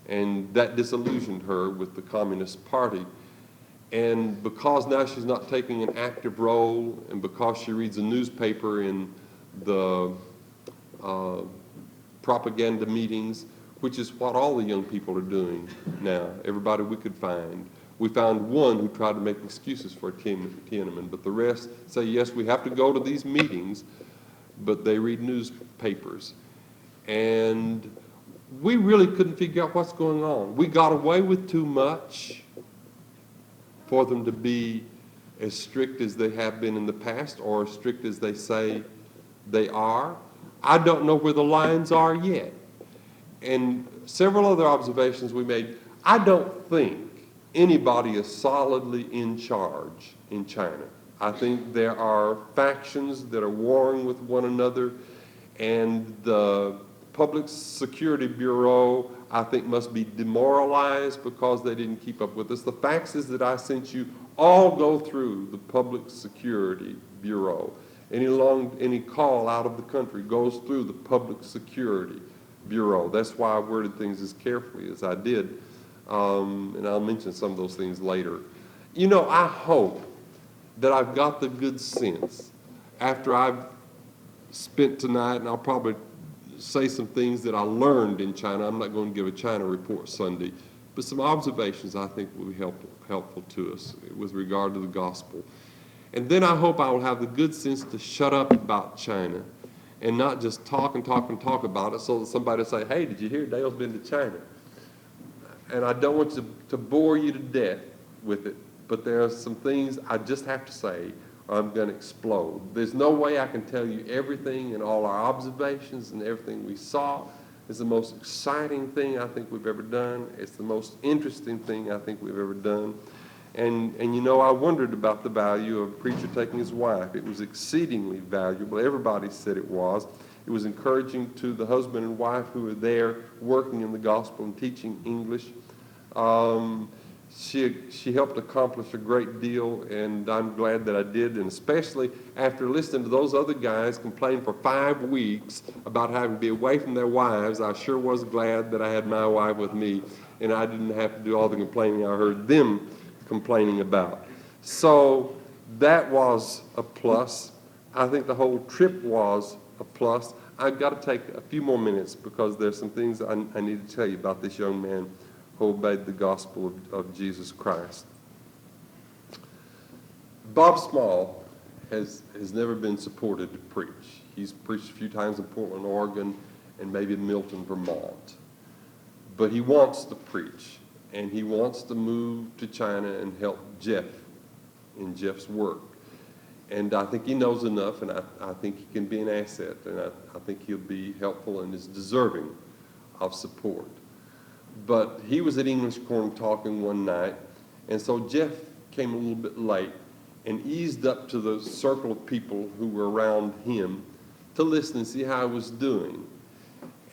Speaker 1: And that disillusioned her with the Communist Party. And because now she's not taking an active role, and because she reads a newspaper in the propaganda meetings, which is what all the young people are doing now, everybody we could find. We found one who tried to make excuses for Tiananmen, but the rest say, yes, we have to go to these meetings, but they read newspapers. And we really couldn't figure out what's going on. We got away with too much for them to be as strict as they have been in the past or as strict as they say they are. I don't know where the lines are yet. And several other observations we made. I don't think anybody is solidly in charge in China. I think there are factions that are warring with one another, and the Public Security Bureau, I think, must be demoralized because they didn't keep up with us. The faxes that I sent you all go through the Public Security Bureau. Any call out of the country goes through the Public Security Bureau. That's why I worded things as carefully as I did. And I'll mention some of those things later. You know, I hope that I've got the good sense after I've spent tonight, and I'll probably say some things that I learned in China. I'm not going to give a China report Sunday, but some observations I think will be helpful to us with regard to the gospel. And then I hope I will have the good sense to shut up about China and not just talk and talk and talk about it so that somebody will say, hey, did you hear Dale's been to China? And I don't want to bore you to death with it, but there are some things I just have to say or I'm going to explode. There's no way I can tell you everything and all our observations and everything we saw. It's the most exciting thing I think we've ever done. It's the most interesting thing I think we've ever done. And you know, I wondered about the value of a preacher taking his wife. It was exceedingly valuable. Everybody said it was. It was encouraging to the husband and wife who were there working in the gospel and teaching English. She helped accomplish a great deal, and I'm glad that I did, and especially after listening to those other guys complain for 5 weeks about having to be away from their wives. I sure was glad that I had my wife with me, and I didn't have to do all the complaining I heard them complaining about. So that was a plus. I think the whole trip was a plus. I've got to take a few more minutes because there's some things I need to tell you about this young man who obeyed the gospel of Jesus Christ. Bob Small has never been supported to preach. He's preached a few times in Portland, Oregon, and maybe in Milton, Vermont. But he wants to preach, and he wants to move to China and help Jeff in Jeff's work. And I think he knows enough, and I think he can be an asset, and I think he'll be helpful and is deserving of support. But he was at English Corn talking one night, and so Jeff came a little bit late and eased up to the circle of people who were around him to listen and see how I was doing.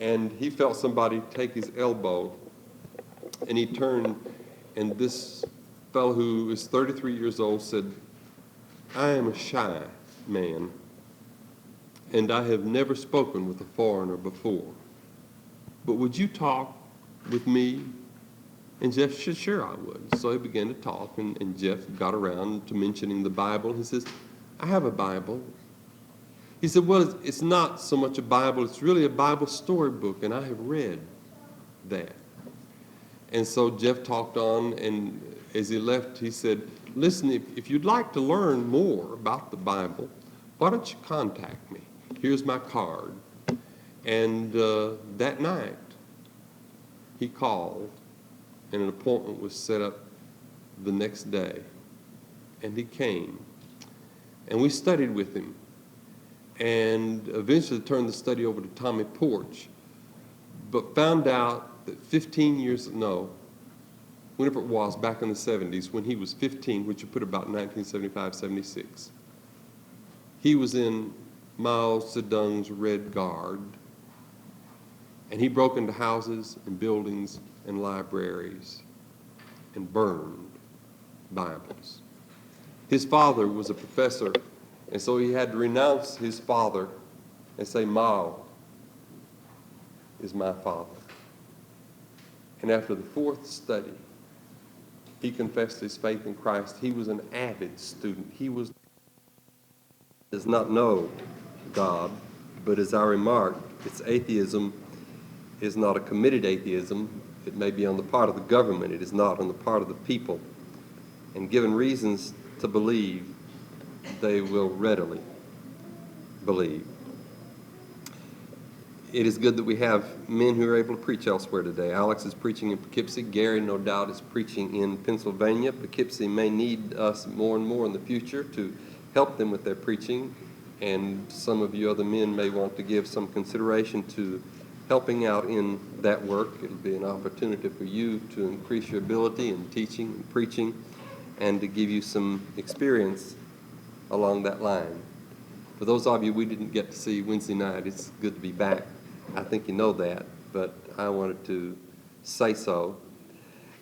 Speaker 1: And he felt somebody take his elbow, and he turned, and this fellow who is 33 years old said, I am a shy man, and I have never spoken with a foreigner before. But would you talk with me? And Jeff said, sure I would. So he began to talk, and Jeff got around to mentioning the Bible. He says, I have a Bible. He said, well, it's not so much a Bible, it's really a Bible storybook, and I have read that. And so Jeff talked on, and as he left, he said, listen, if you'd like to learn more about the Bible, why don't you contact me? Here's my card. And that night, he called, and an appointment was set up the next day. And he came, and we studied with him, and eventually turned the study over to Tommy Porch, but found out that 15 years, no, whenever it was, back in the 70s, when he was 15, which you put about 1975, 76, he was in Mao Zedong's Red Guard, and he broke into houses and buildings and libraries and burned Bibles. His father was a professor, and so he had to renounce his father and say, Mao is my father. And after the fourth study, he confessed his faith in Christ. He was an avid student. Does not know God, but as I remarked, its atheism is not a committed atheism. It may be on the part of the government. It is not on the part of the people. And given reasons to believe, they will readily believe. It is good that we have men who are able to preach elsewhere today. Alex is preaching in Poughkeepsie. Gary, no doubt, is preaching in Pennsylvania. Poughkeepsie may need us more and more in the future to help them with their preaching, and some of you other men may want to give some consideration to helping out in that work. It'll be an opportunity for you to increase your ability in teaching and preaching, and to give you some experience along that line. For those of you we didn't get to see Wednesday night, it's good to be back. I think you know that, but I wanted to say so.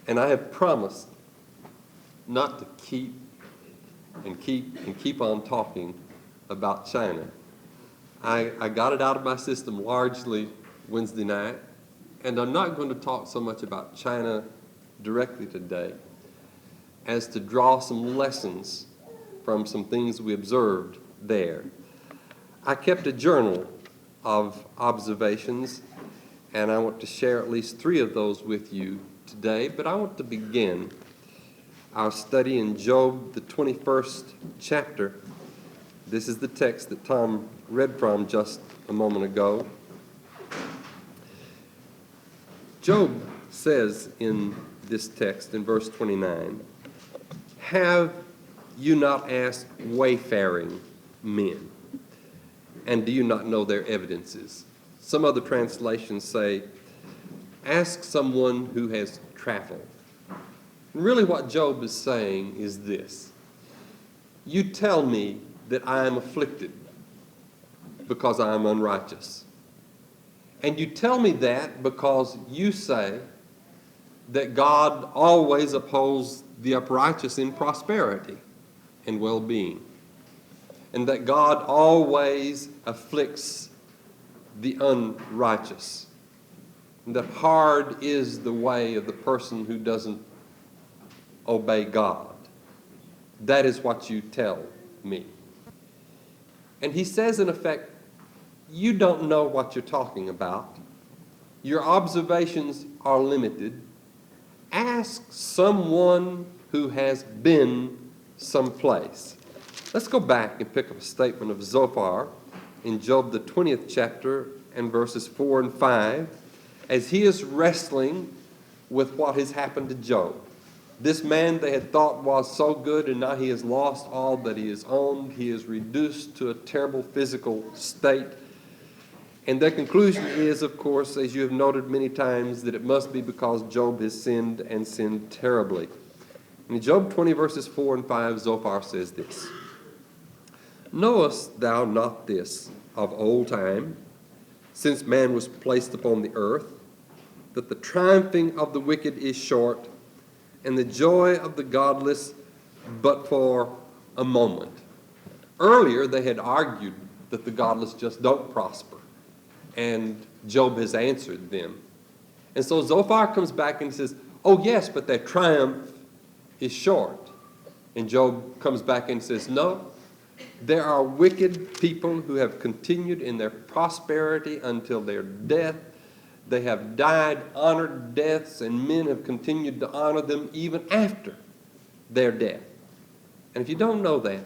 Speaker 1: And I have promised not to keep on talking about China. I got it out of my system largely Wednesday night, and I'm not going to talk so much about China directly today as to draw some lessons from some things we observed there. I kept a journal of observations, and I want to share at least 3 of those with you today, but I want to begin our study in Job, the 21st chapter. This is the text that Tom read from just a moment ago. Job says in this text, in verse 29, have you not asked wayfaring men, and do you not know their evidences? Some other translations say, ask someone who has traveled. And really what Job is saying is this: you tell me that I am afflicted because I am unrighteous. And you tell me that because you say that God always upholds the uprighteous in prosperity and well-being, and that God always afflicts the unrighteous, and that hard is the way of the person who doesn't obey God. That is what you tell me. And he says, in effect, you don't know what you're talking about. Your observations are limited. Ask someone who has been someplace. Let's go back and pick up a statement of Zophar in Job, the 20th chapter, and verses 4 and 5, as he is wrestling with what has happened to Job. This man they had thought was so good, and now he has lost all that he has owned. He is reduced to a terrible physical state. And their conclusion is, of course, as you have noted many times, that it must be because Job has sinned and sinned terribly. In Job 20, verses 4 and 5, Zophar says this: knowest thou not this of old time, since man was placed upon the earth, that the triumphing of the wicked is short, and the joy of the godless but for a moment? Earlier, they had argued that the godless just don't prosper, and Job has answered them. And so Zophar comes back and says, oh yes, but their triumph is short. And Job comes back and says, no, There are wicked people who have continued in their prosperity until their death. They have died honored deaths, and men have continued to honor them even after their death. And if you don't know that,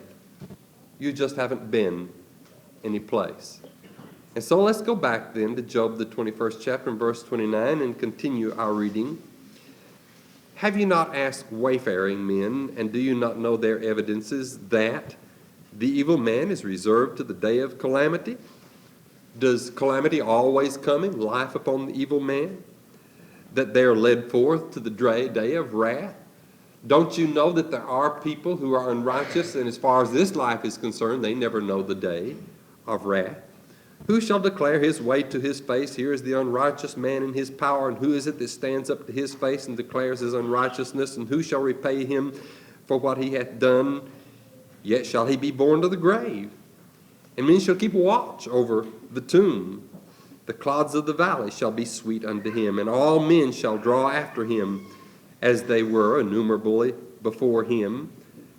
Speaker 1: you just haven't been any place. And so let's go back then to Job, the 21st chapter, and verse 29, and continue our reading. Have you not asked wayfaring men, and do you not know their evidences, that the evil man is reserved to the day of calamity? Does calamity always come in life upon the evil man, that they are led forth to the day of wrath? Don't you know that there are people who are unrighteous, and as far as this life is concerned, they never know the day of wrath? Who shall declare his way to his face? Here is the unrighteous man in his power, and who is it that stands up to his face and declares his unrighteousness? And who shall repay him for what he hath done? Yet shall he be borne to the grave, and men shall keep watch over the tomb. The clods of the valley shall be sweet unto him, and all men shall draw after him, as they were innumerably before him.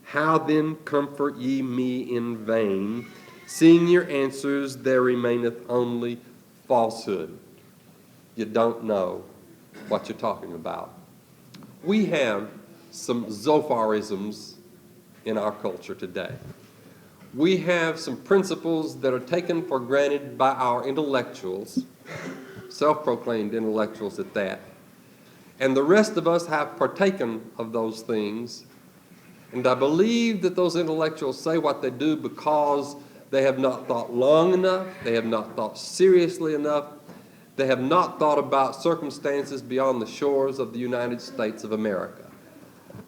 Speaker 1: How then comfort ye me in vain? Seeing your answers, there remaineth only falsehood. You don't know what you're talking about. We have some Zopharisms in our culture today. We have some principles that are taken for granted by our intellectuals, self-proclaimed intellectuals at that. And the rest of us have partaken of those things. And I believe that those intellectuals say what they do because they have not thought long enough, they have not thought seriously enough, they have not thought about circumstances beyond the shores of the United States of America.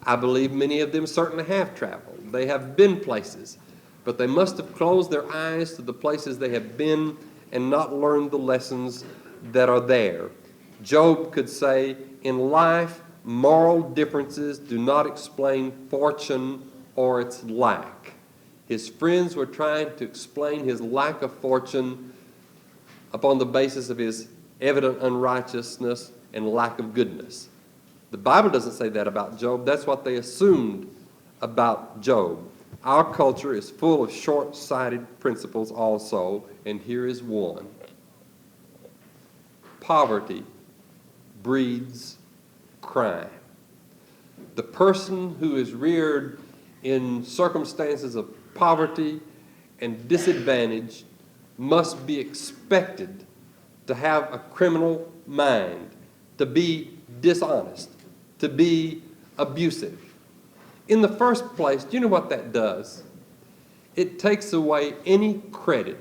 Speaker 1: I believe many of them certainly have traveled. They have been places, but they must have closed their eyes to the places they have been and not learned the lessons that are there. Job could say, in life, moral differences do not explain fortune or its lack. His friends were trying to explain his lack of fortune upon the basis of his evident unrighteousness and lack of goodness. The Bible doesn't say that about Job. That's what they assumed about Job. Our culture is full of short-sighted principles also, and here is one. Poverty breeds crime. The person who is reared in circumstances of poverty and disadvantage must be expected to have a criminal mind, to be dishonest, to be abusive. In the first place, do you know what that does? It takes away any credit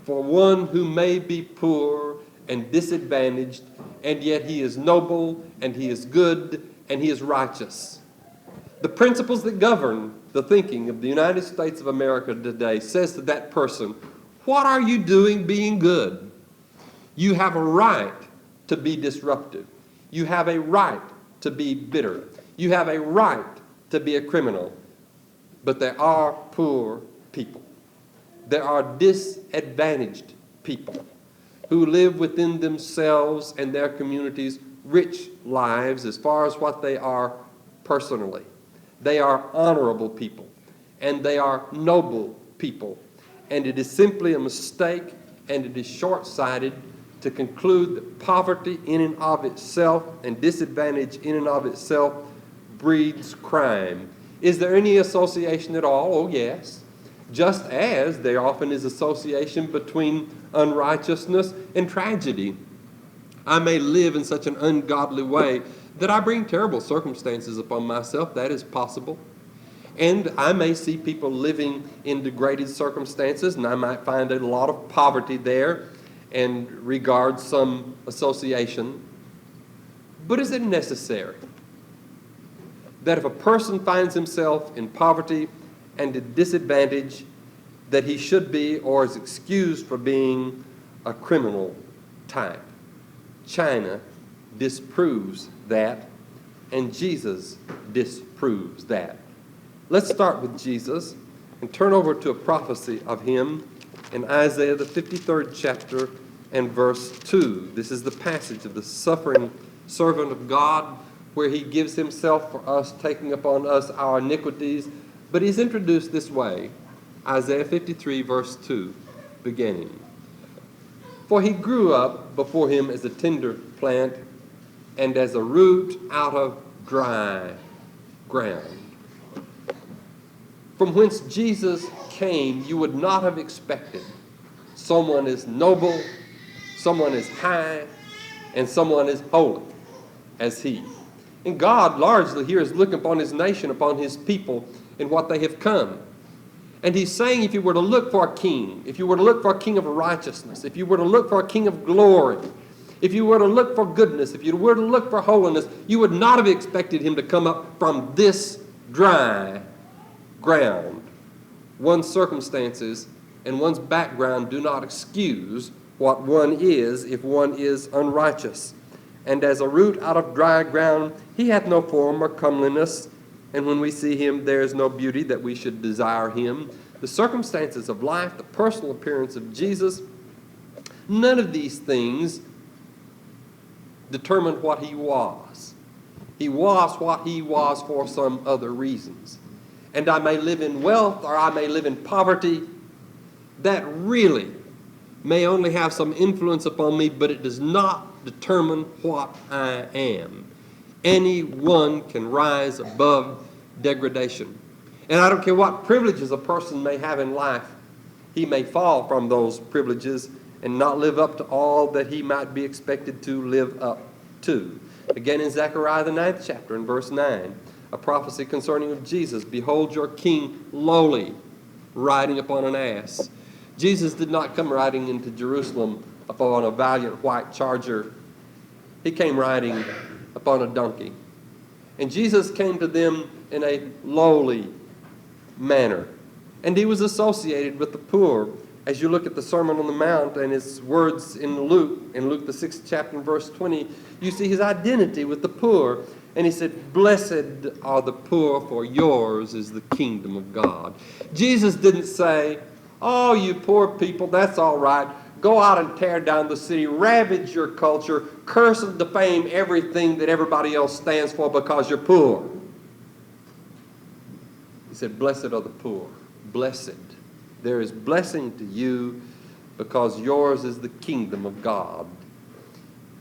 Speaker 1: for one who may be poor and disadvantaged, and yet he is noble, and he is good, and he is righteous. The principles that govern the thinking of the United States of America today says to that person, what are you doing being good? You have a right to be disruptive. You have a right to be bitter. You have a right to be a criminal. But there are poor people. There are disadvantaged people who live within themselves and their communities rich lives as far as what they are personally. They are honorable people, and they are noble people. And it is simply a mistake, and it is short-sighted to conclude that poverty in and of itself and disadvantage in and of itself breeds crime. Is there any association at all? Oh, yes. Just as there often is association between unrighteousness and tragedy. I may live in such an ungodly way that I bring terrible circumstances upon myself. That is possible. And I may see people living in degraded circumstances, and I might find a lot of poverty there and regard some association. But is it necessary that if a person finds himself in poverty and at disadvantage, that he should be or is excused for being a criminal type? China disproves that, and Jesus disproves that. Let's start with Jesus and turn over to a prophecy of him in Isaiah the 53rd chapter and verse 2. This is the passage of the suffering servant of God where he gives himself for us, taking upon us our iniquities. But he's introduced this way. Isaiah 53, verse 2, beginning. For he grew up before him as a tender plant and as a root out of dry ground. From whence Jesus came, you would not have expected someone as noble, someone as high, and someone as holy as he. And God largely here is looking upon his nation, upon his people, and what they have come. And he's saying if you were to look for a king, if you were to look for a king of righteousness, if you were to look for a king of glory, if you were to look for goodness, if you were to look for holiness, you would not have expected him to come up from this dry ground. One's circumstances and one's background do not excuse what one is if one is unrighteous. And as a root out of dry ground, he hath no form or comeliness, and when we see him, there is no beauty that we should desire him. The circumstances of life, the personal appearance of Jesus, none of these things determined what he was. He was what he was for some other reasons. And I may live in wealth or I may live in poverty. That really may only have some influence upon me, but it does not determine what I am. Anyone can rise above degradation. And I don't care what privileges a person may have in life, he may fall from those privileges and not live up to all that he might be expected to live up to. Again in Zechariah the 9th chapter in verse 9, a prophecy concerning of Jesus, behold your king lowly, riding upon an ass. Jesus did not come riding into Jerusalem upon a valiant white charger. He came riding upon a donkey. And Jesus came to them in a lowly manner. And he was associated with the poor. As you look at the Sermon on the Mount and his words in Luke the 6th chapter and verse 20, you see his identity with the poor. And he said, blessed are the poor, for yours is the kingdom of God. Jesus didn't say, oh, you poor people, that's all right. Go out and tear down the city, ravage your culture, curse and defame everything that everybody else stands for because you're poor. He said, blessed are the poor. Blessed. There is blessing to you because yours is the kingdom of God.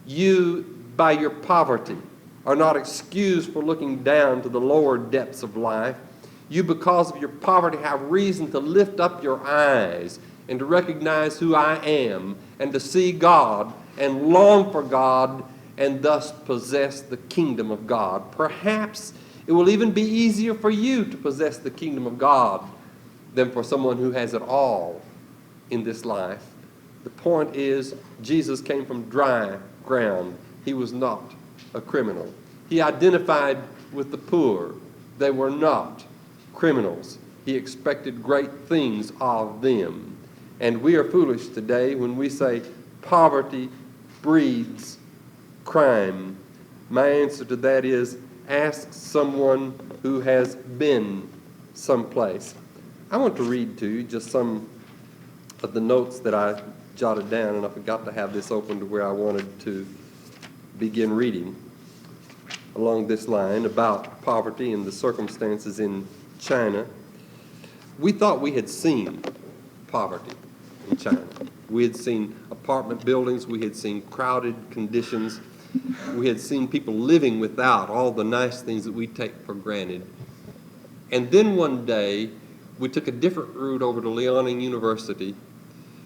Speaker 1: You, by your poverty, are not excused for looking down to the lower depths of life. You, because of your poverty, have reason to lift up your eyes and to recognize who I am and to see God and long for God and thus possess the kingdom of God. Perhaps it will even be easier for you to possess the kingdom of God than for someone who has it all in this life. The point is, Jesus came from dry ground. He was not a criminal. He identified with the poor. They were not criminals. He expected great things of them. And we are foolish today when we say poverty breeds crime. My answer to that is ask someone who has been someplace. I want to read to you just some of the notes that I jotted down, and I forgot to have this open to where I wanted to begin reading along this line about poverty and the circumstances in China. We thought we had seen poverty in China. We had seen apartment buildings. We had seen crowded conditions. We had seen people living without all the nice things that we take for granted. And then one day, we took a different route over to Liaoning University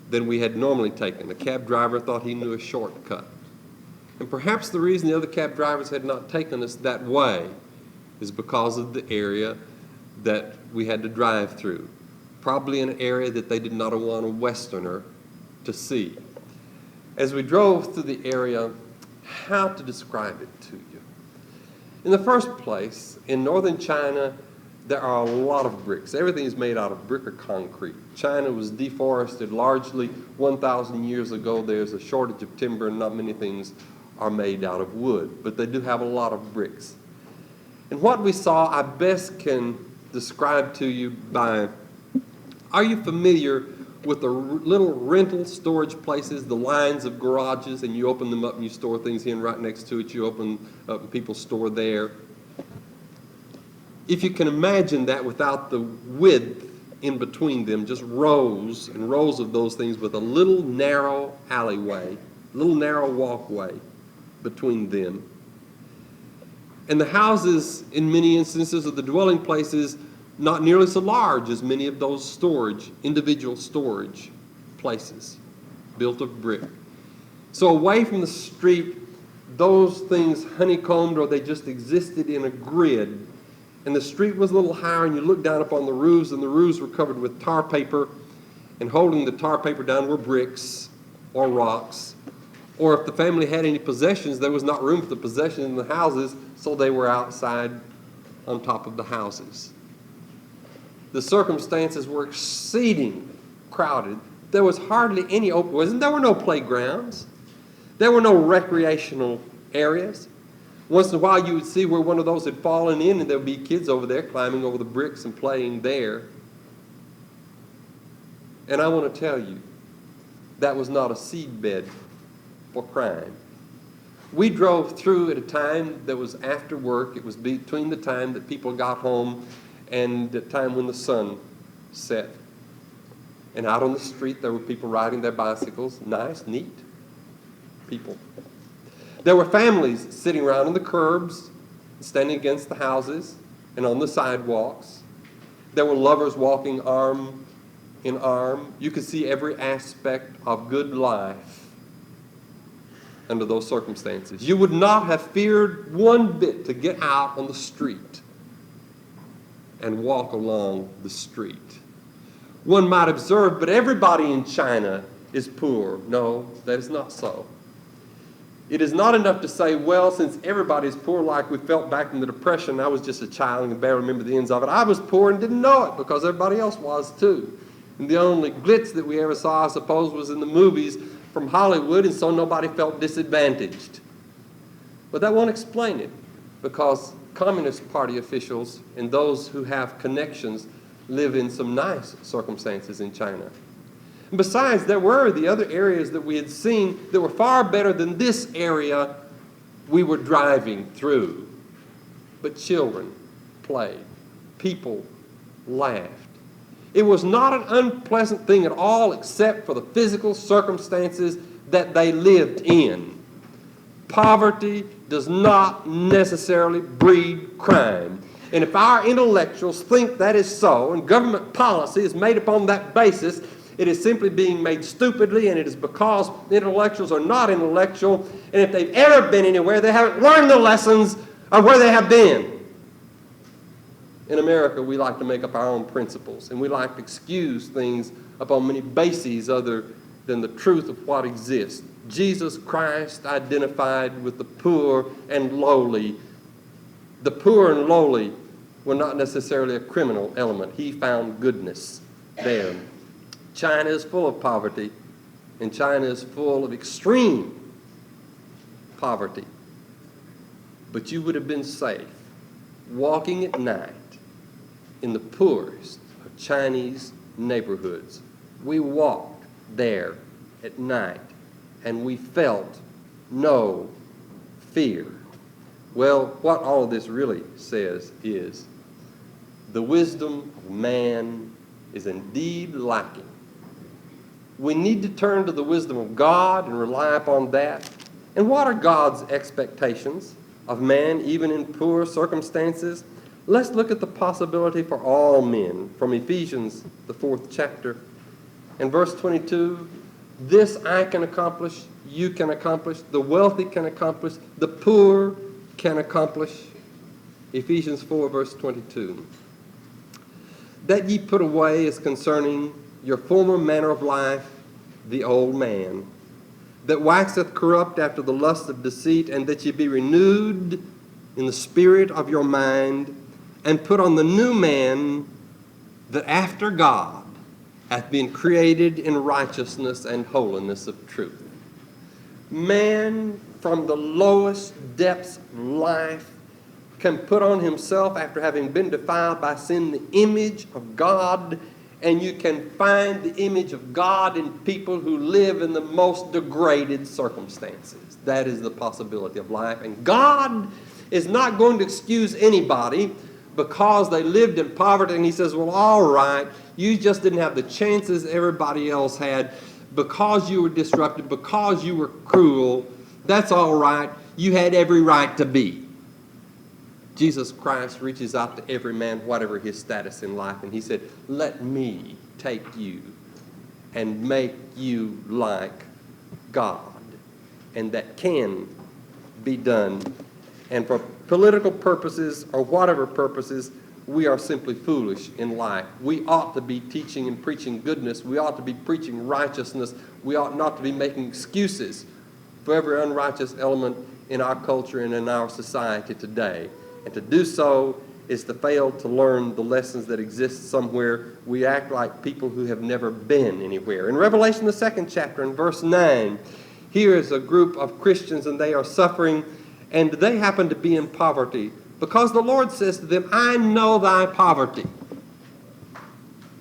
Speaker 1: than we had normally taken. The cab driver thought he knew a shortcut. And perhaps the reason the other cab drivers had not taken us that way is because of the area that we had to drive through. Probably an area that they did not want a Westerner to see. As we drove through the area, how to describe it to you? In the first place, in northern China, there are a lot of bricks. Everything is made out of brick or concrete. China was deforested largely 1,000 years ago. There's a shortage of timber and not many things are made out of wood, but they do have a lot of bricks. And what we saw, I best can describe to you by, are you familiar with the little rental storage places, the lines of garages, and you open them up and you store things in right next to it, you open up and people store there? If you can imagine that without the width in between them, just rows and rows of those things with a little narrow alleyway, little narrow walkway between them. And the houses, in many instances, of the dwelling places, not nearly so large as many of those individual storage places built of brick. So away from the street, those things honeycombed, or they just existed in a grid. And the street was a little higher, and you looked down upon the roofs, and the roofs were covered with tar paper, and holding the tar paper down were bricks or rocks. Or if the family had any possessions, there was not room for the possessions in the houses, so they were outside on top of the houses. The circumstances were exceedingly crowded. There was hardly any open, there were no playgrounds. There were no recreational areas. Once in a while you would see where one of those had fallen in, and there would be kids over there climbing over the bricks and playing there. And I want to tell you, that was not a seedbed for crime. We drove through at a time that was after work. It was between the time that people got home and the time when the sun set. And out on the street there were people riding their bicycles. Nice, neat people. There were families sitting around on the curbs, standing against the houses and on the sidewalks. There were lovers walking arm in arm. You could see every aspect of good life under those circumstances. You would not have feared one bit to get out on the street and walk along the street. One might observe, but everybody in China is poor. No, that is not so. It is not enough to say, well, since everybody is poor, like we felt back in the Depression, I was just a child and can barely remember the ends of it. I was poor and didn't know it because everybody else was too. And the only glitz that we ever saw, I suppose, was in the movies from Hollywood, and so nobody felt disadvantaged. But that won't explain it, because Communist Party officials and those who have connections live in some nice circumstances in China. And besides, there were the other areas that we had seen that were far better than this area we were driving through. But children played. People laughed. It was not an unpleasant thing at all, except for the physical circumstances that they lived in. Poverty does not necessarily breed crime. And if our intellectuals think that is so, and government policy is made upon that basis, it is simply being made stupidly, and it is because intellectuals are not intellectual, and if they've ever been anywhere, they haven't learned the lessons of where they have been. In America, we like to make up our own principles, and we like to excuse things upon many bases other than the truth of what exists. Jesus Christ identified with the poor and lowly. The poor and lowly were not necessarily a criminal element. He found goodness there. China is full of poverty, and China is full of extreme poverty. But you would have been safe walking at night in the poorest of Chinese neighborhoods. We walked there at night, and we felt no fear. Well, what all of this really says is the wisdom of man is indeed lacking. We need to turn to the wisdom of God and rely upon that. And what are God's expectations of man, even in poor circumstances? Let's look at the possibility for all men from Ephesians, the 4th chapter. In verse 22, this I can accomplish, you can accomplish, the wealthy can accomplish, the poor can accomplish. Ephesians 4, verse 22. That ye put away as concerning your former manner of life, the old man, that waxeth corrupt after the lust of deceit, and that ye be renewed in the spirit of your mind, and put on the new man, that after God hath been created in righteousness and holiness of truth. Man, from the lowest depths of life, can put on himself, after having been defiled by sin, the image of God, and you can find the image of God in people who live in the most degraded circumstances. That is the possibility of life. And God is not going to excuse anybody because they lived in poverty, and he says, well, all right, You just didn't have the chances everybody else had because you were disrupted, because you were cruel. That's all right. You had every right to be. Jesus Christ reaches out to every man, whatever his status in life, and he said, let me take you and make you like God. And that can be done. And for political purposes or whatever purposes, we are simply foolish in life. We ought to be teaching and preaching goodness. We ought to be preaching righteousness. We ought not to be making excuses for every unrighteous element in our culture and in our society today. And to do so is to fail to learn the lessons that exist somewhere. We act like people who have never been anywhere. In Revelation, the 2nd chapter, in verse 9, here is a group of Christians, and they are suffering, and they happen to be in poverty, because the Lord says to them, I know thy poverty,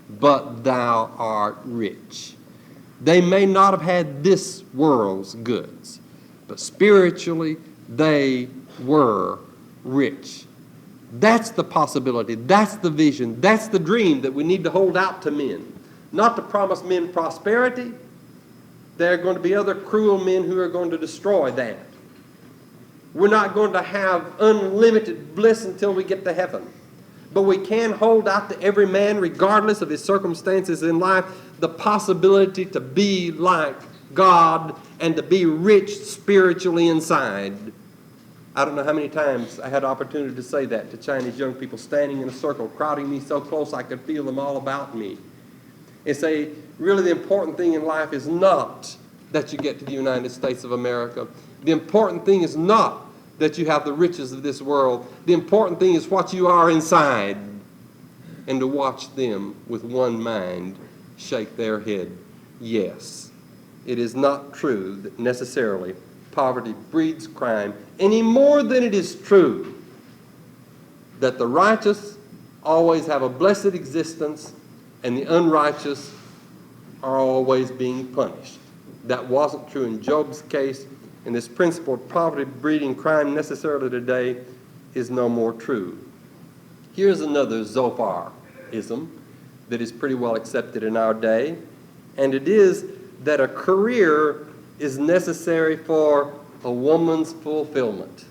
Speaker 1: but thou art rich. They may not have had this world's goods, but spiritually they were rich. That's the possibility. That's the vision. That's the dream that we need to hold out to men. Not to promise men prosperity. There are going to be other cruel men who are going to destroy that. We're not going to have unlimited bliss until we get to heaven. But we can hold out to every man, regardless of his circumstances in life, the possibility to be like God and to be rich spiritually inside. I don't know how many times I had the opportunity to say that to Chinese young people standing in a circle, crowding me so close I could feel them all about me. And say, really the important thing in life is not that you get to the United States of America. The important thing is not that you have the riches of this world. The important thing is what you are inside. And to watch them with one mind shake their head. Yes, it is not true that necessarily poverty breeds crime, any more than it is true that the righteous always have a blessed existence and the unrighteous are always being punished. That wasn't true in Job's case, and this principle of poverty breeding crime necessarily today is no more true. Here's another Zopharism that is pretty well accepted in our day, and it is that a career is necessary for a woman's fulfillment.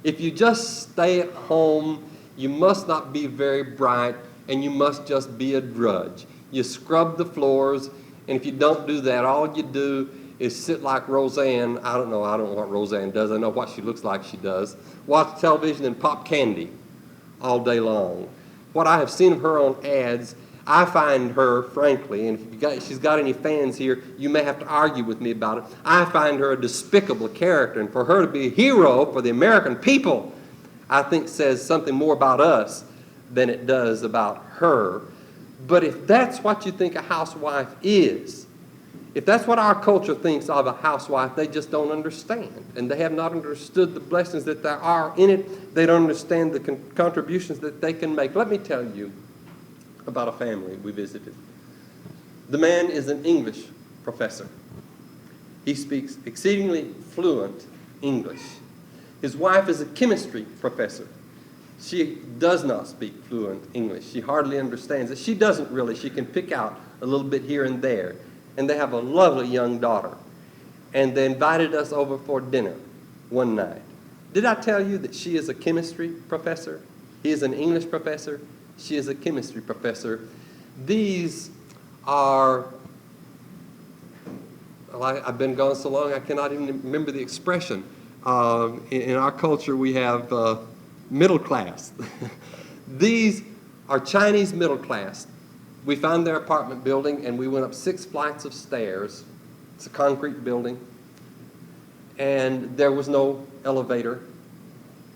Speaker 1: If you just stay at home, you must not be very bright, and you must just be a drudge. You scrub the floors, and if you don't do that, all you do is sit like Roseanne. I don't know what Roseanne does. I know what she looks like she does. Watch television and pop candy all day long. What I have seen of her on ads, I find her, frankly, and if she's got any fans here, you may have to argue with me about it. I find her a despicable character, and for her to be a hero for the American people, I think says something more about us than it does about her. But if that's what you think a housewife is, if that's what our culture thinks of a housewife, they just don't understand. And they have not understood the blessings that there are in it. They don't understand the contributions that they can make. Let me tell you about a family we visited. The man is an English professor. He speaks exceedingly fluent English. His wife is a chemistry professor. She does not speak fluent English. She hardly understands it. She doesn't really. She can pick out a little bit here and there. And they have a lovely young daughter. And they invited us over for dinner one night. Did I tell you that she is a chemistry professor? He is an English professor. She is a chemistry professor. These are, I've been gone so long I cannot even remember the expression. In our culture we have middle class. These are Chinese middle class. We found their apartment building and we went up 6 flights of stairs. It's a concrete building. And there was no elevator.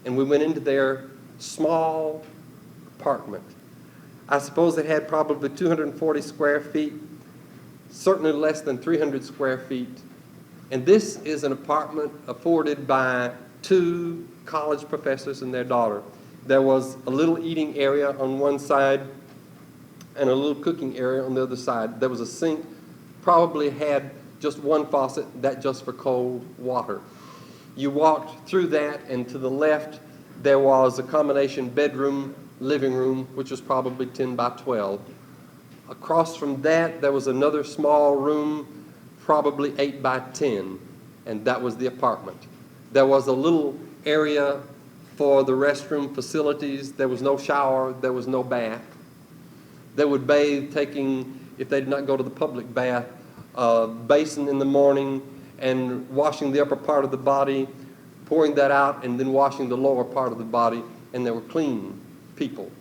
Speaker 1: And we went into their small apartment. I suppose it had probably 240 square feet, certainly less than 300 square feet. And this is an apartment afforded by 2 college professors and their daughter. There was a little eating area on one side and a little cooking area on the other side. There was a sink, probably had just one faucet, that just for cold water. You walked through that, and to the left there was a combination bedroom, living room, which was probably 10 by 12. Across from that, there was another small room, probably 8 by 10, and that was the apartment. There was a little area for the restroom facilities. There was no shower. There was no bath. They would bathe, if they did not go to the public bath, basin in the morning and washing the upper part of the body, pouring that out, and then washing the lower part of the body, and they were clean people.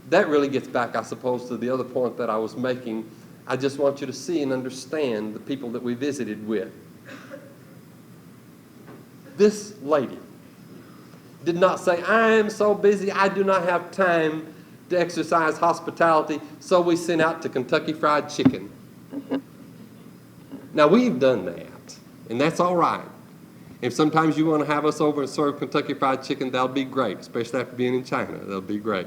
Speaker 1: That really gets back, I suppose, to the other point that I was making. I just want you to see and understand the people that we visited with. This lady did not say, I am so busy, I do not have time to exercise hospitality, so we sent out to Kentucky Fried Chicken. Now, we've done that, and that's all right. If sometimes you want to have us over and serve Kentucky Fried Chicken, that'll be great, especially after being in China. That'll be great.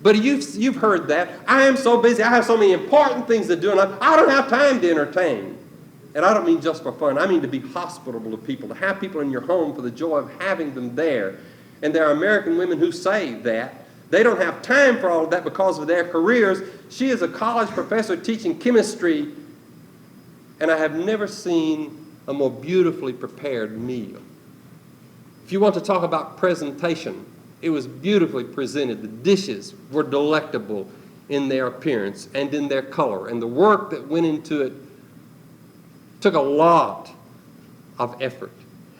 Speaker 1: But you've heard that. I am so busy. I have so many important things to do, and I don't have time to entertain. And I don't mean just for fun. I mean to be hospitable to people, to have people in your home for the joy of having them there. And there are American women who say that. They don't have time for all of that because of their careers. She is a college professor teaching chemistry, and I have never seen a more beautifully prepared meal. If you want to talk about presentation, it was beautifully presented. The dishes were delectable in their appearance and in their color, and the work that went into it took a lot of effort.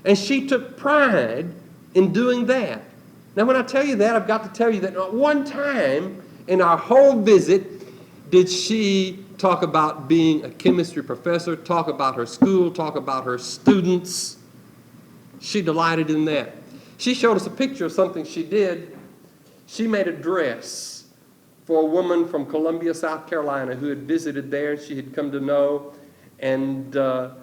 Speaker 1: And she took pride in doing that. Now, when I tell you that, I've got to tell you that not one time in our whole visit did she talk about being a chemistry professor, talk about her school, talk about her students. She delighted in that. She showed us a picture of something she did. She made a dress for a woman from Columbia, South Carolina, who had visited there. She had come to know, and the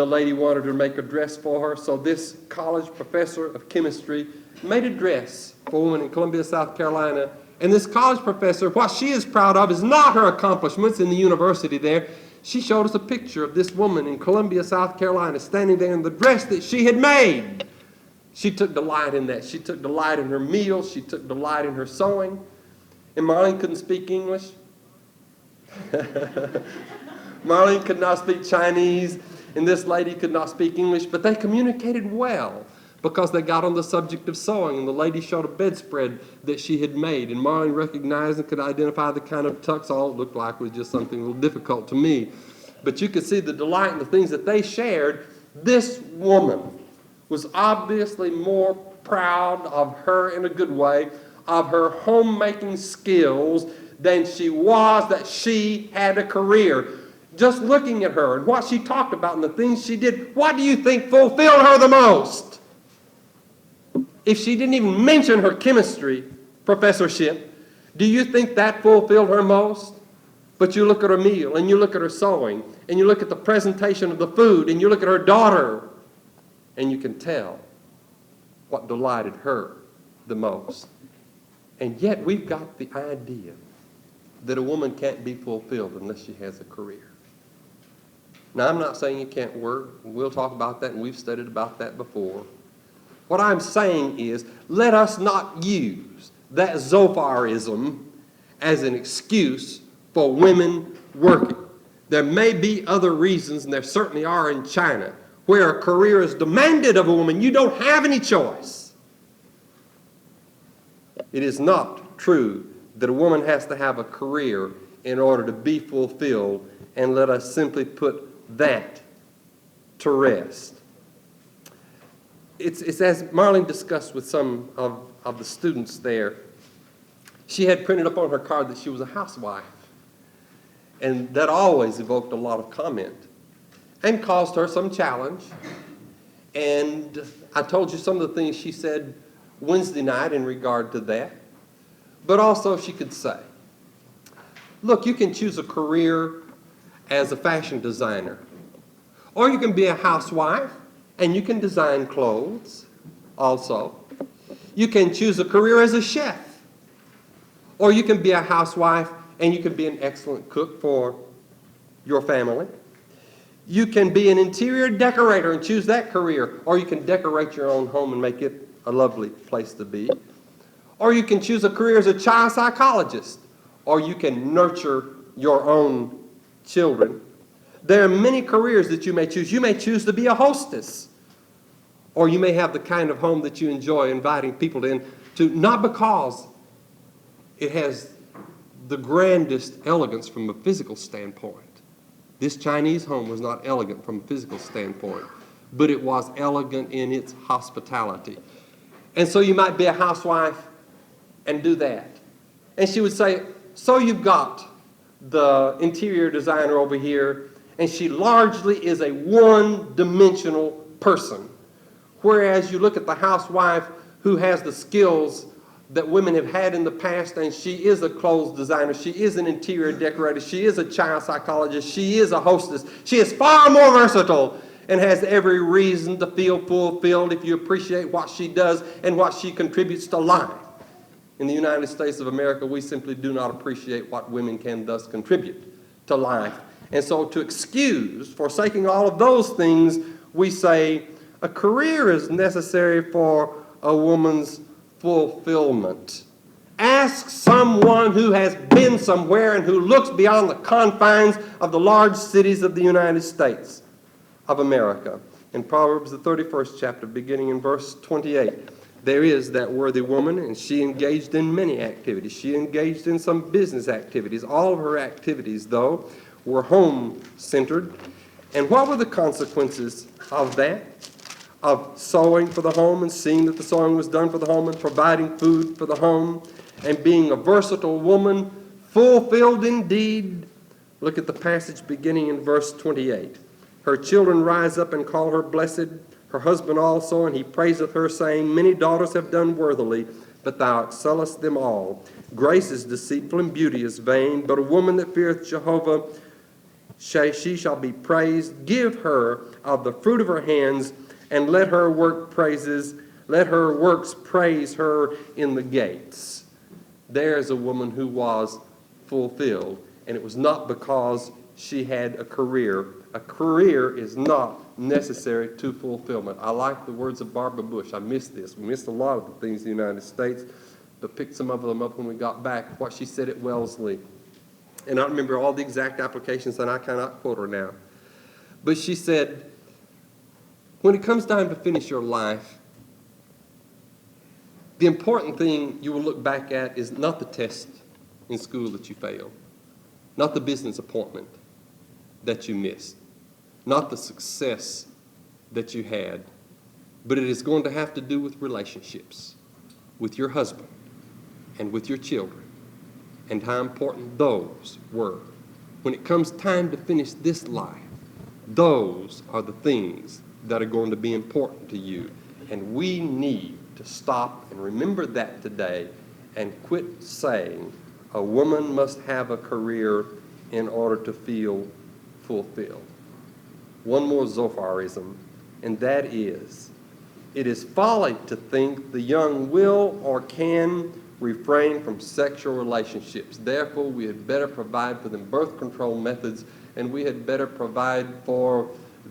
Speaker 1: lady wanted her to make a dress for her. So this college professor of chemistry made a dress for a woman in Columbia, South Carolina. And this college professor, what she is proud of is not her accomplishments in the university there. She showed us a picture of this woman in Columbia, South Carolina, standing there in the dress that she had made. She took delight in that. She took delight in her meals. She took delight in her sewing. And Marlene couldn't speak English. Marlene could not speak Chinese, and this lady could not speak English, but they communicated well because they got on the subject of sewing, and the lady showed a bedspread that she had made, and Marlene recognized and could identify the kind of tucks. All it looked like was just something a little difficult to me. But you could see the delight in the things that they shared. This woman was obviously more proud of her, in a good way, of her homemaking skills than she was that she had a career. Just looking at her and what she talked about and the things she did, what do you think fulfilled her the most? If she didn't even mention her chemistry professorship, do you think that fulfilled her most? But you look at her meal, and you look at her sewing, and you look at the presentation of the food, and you look at her daughter, and you can tell what delighted her the most. And yet we've got the idea that a woman can't be fulfilled unless she has a career. Now, I'm not saying you can't work. We'll talk about that, and we've studied about that before. What I'm saying is, let us not use that Zopharism as an excuse for women working. There may be other reasons, and there certainly are in China, where a career is demanded of a woman. You don't have any choice. It is not true that a woman has to have a career in order to be fulfilled, and let us simply put that to rest. It's as Marlene discussed with some of the students there. She had printed up on her card that she was a housewife, and that always evoked a lot of comment and caused her some challenge. And I told you some of the things she said Wednesday night in regard to that. But also she could say, look, you can choose a career as a fashion designer, or you can be a housewife and you can design clothes also. You can choose a career as a chef, or you can be a housewife and you can be an excellent cook for your family. You can be an interior decorator and choose that career, or you can decorate your own home and make it a lovely place to be. Or you can choose a career as a child psychologist, or you can nurture your own children. There are many careers that you may choose. You may choose to be a hostess, or you may have the kind of home that you enjoy inviting people in to, not because it has the grandest elegance from a physical standpoint. This Chinese home was not elegant from a physical standpoint, but it was elegant in its hospitality. And so you might be a housewife and do that. And she would say, so you've got the interior designer over here, and she largely is a one-dimensional person. Whereas you look at the housewife who has the skills that women have had in the past, and she is a clothes designer, she is an interior decorator, she is a child psychologist, she is a hostess. She is far more versatile and has every reason to feel fulfilled if you appreciate what she does and what she contributes to life. In the United States of America, we simply do not appreciate what women can thus contribute to life. And so to excuse forsaking all of those things, we say a career is necessary for a woman's fulfillment. Ask someone who has been somewhere and who looks beyond the confines of the large cities of the United States of America. In Proverbs, the 31st chapter, beginning in verse 28, there is that worthy woman, and she engaged in many activities. She engaged in some business activities. All of her activities, though, were home-centered. And what were the consequences of that? Of sewing for the home and seeing that the sewing was done for the home and providing food for the home and being a versatile woman, fulfilled indeed. Look at the passage beginning in verse 28. Her children rise up and call her blessed, her husband also, and he praiseth her, saying, many daughters have done worthily, but thou excellest them all. Grace is deceitful and beauty is vain, but a woman that feareth Jehovah, she shall be praised. Give her of the fruit of her hands, and let her works praise her in the gates. There's a woman who was fulfilled, and it was not because she had a career. A career is not necessary to fulfillment. I like the words of Barbara Bush. I missed this. We missed a lot of the things in the United States, but picked some of them up when we got back. What she said at Wellesley. And I don't remember all the exact applications, and I cannot quote her now. But she said, when it comes time to finish your life, the important thing you will look back at is not the test in school that you failed, not the business appointment that you missed, not the success that you had, but it is going to have to do with relationships with your husband and with your children, and how important those were. When it comes time to finish this life, those are the things that are going to be important to you. And we need to stop and remember that today and quit saying a woman must have a career in order to feel fulfilled. One more Zopharism, and that is, it is folly to think the young will or can refrain from sexual relationships. Therefore, we had better provide for them birth control methods, and we had better provide for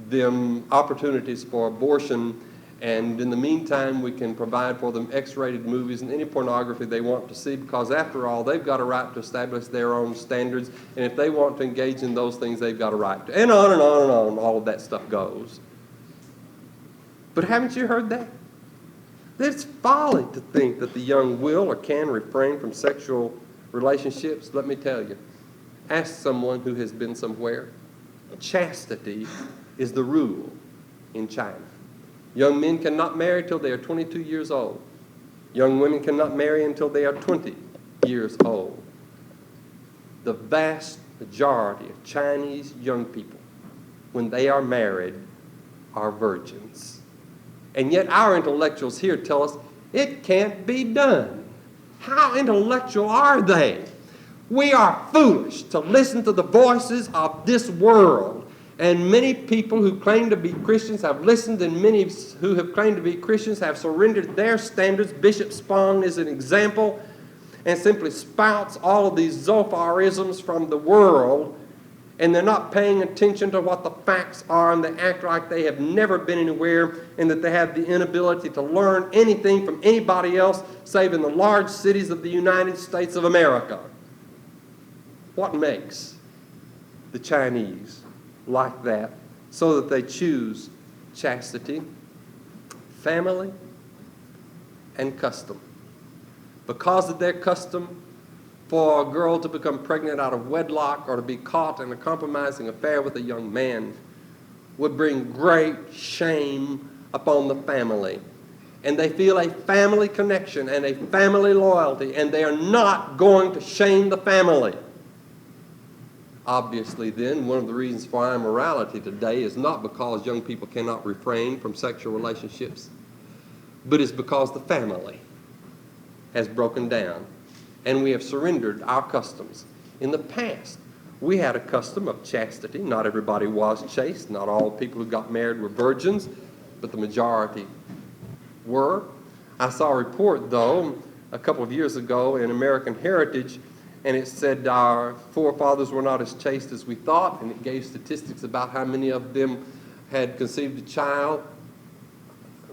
Speaker 1: them opportunities for abortion, and in the meantime we can provide for them X-rated movies and any pornography they want to see, because after all they've got a right to establish their own standards, and if they want to engage in those things they've got a right to, and on and on and on all of that stuff goes. But haven't you heard that? That it's folly to think that the young will or can refrain from sexual relationships. Let me tell you, ask someone who has been somewhere. Chastity is the rule in China. Young men cannot marry till they are 22 years old. Young women cannot marry until they are 20 years old. The vast majority of Chinese young people, when they are married, are virgins. And yet our intellectuals here tell us it can't be done. How intellectual are they? We are foolish to listen to the voices of this world. And many people who claim to be Christians have listened, and many who have claimed to be Christians have surrendered their standards. Bishop Spong is an example, and simply spouts all of these Zopharisms from the world, and they're not paying attention to what the facts are, and they act like they have never been anywhere, and that they have the inability to learn anything from anybody else save in the large cities of the United States of America. What makes the Chinese like that, so that they choose chastity, family, and custom. Because of their custom, for a girl to become pregnant out of wedlock or to be caught in a compromising affair with a young man would bring great shame upon the family. And they feel a family connection and a family loyalty, and they are not going to shame the family. Obviously, then, one of the reasons for our immorality today is not because young people cannot refrain from sexual relationships, but it's because the family has broken down and we have surrendered our customs. In the past, we had a custom of chastity. Not everybody was chaste. Not all people who got married were virgins, but the majority were. I saw a report, though, a couple of years ago in American Heritage, and it said our forefathers were not as chaste as we thought, and it gave statistics about how many of them had conceived a child.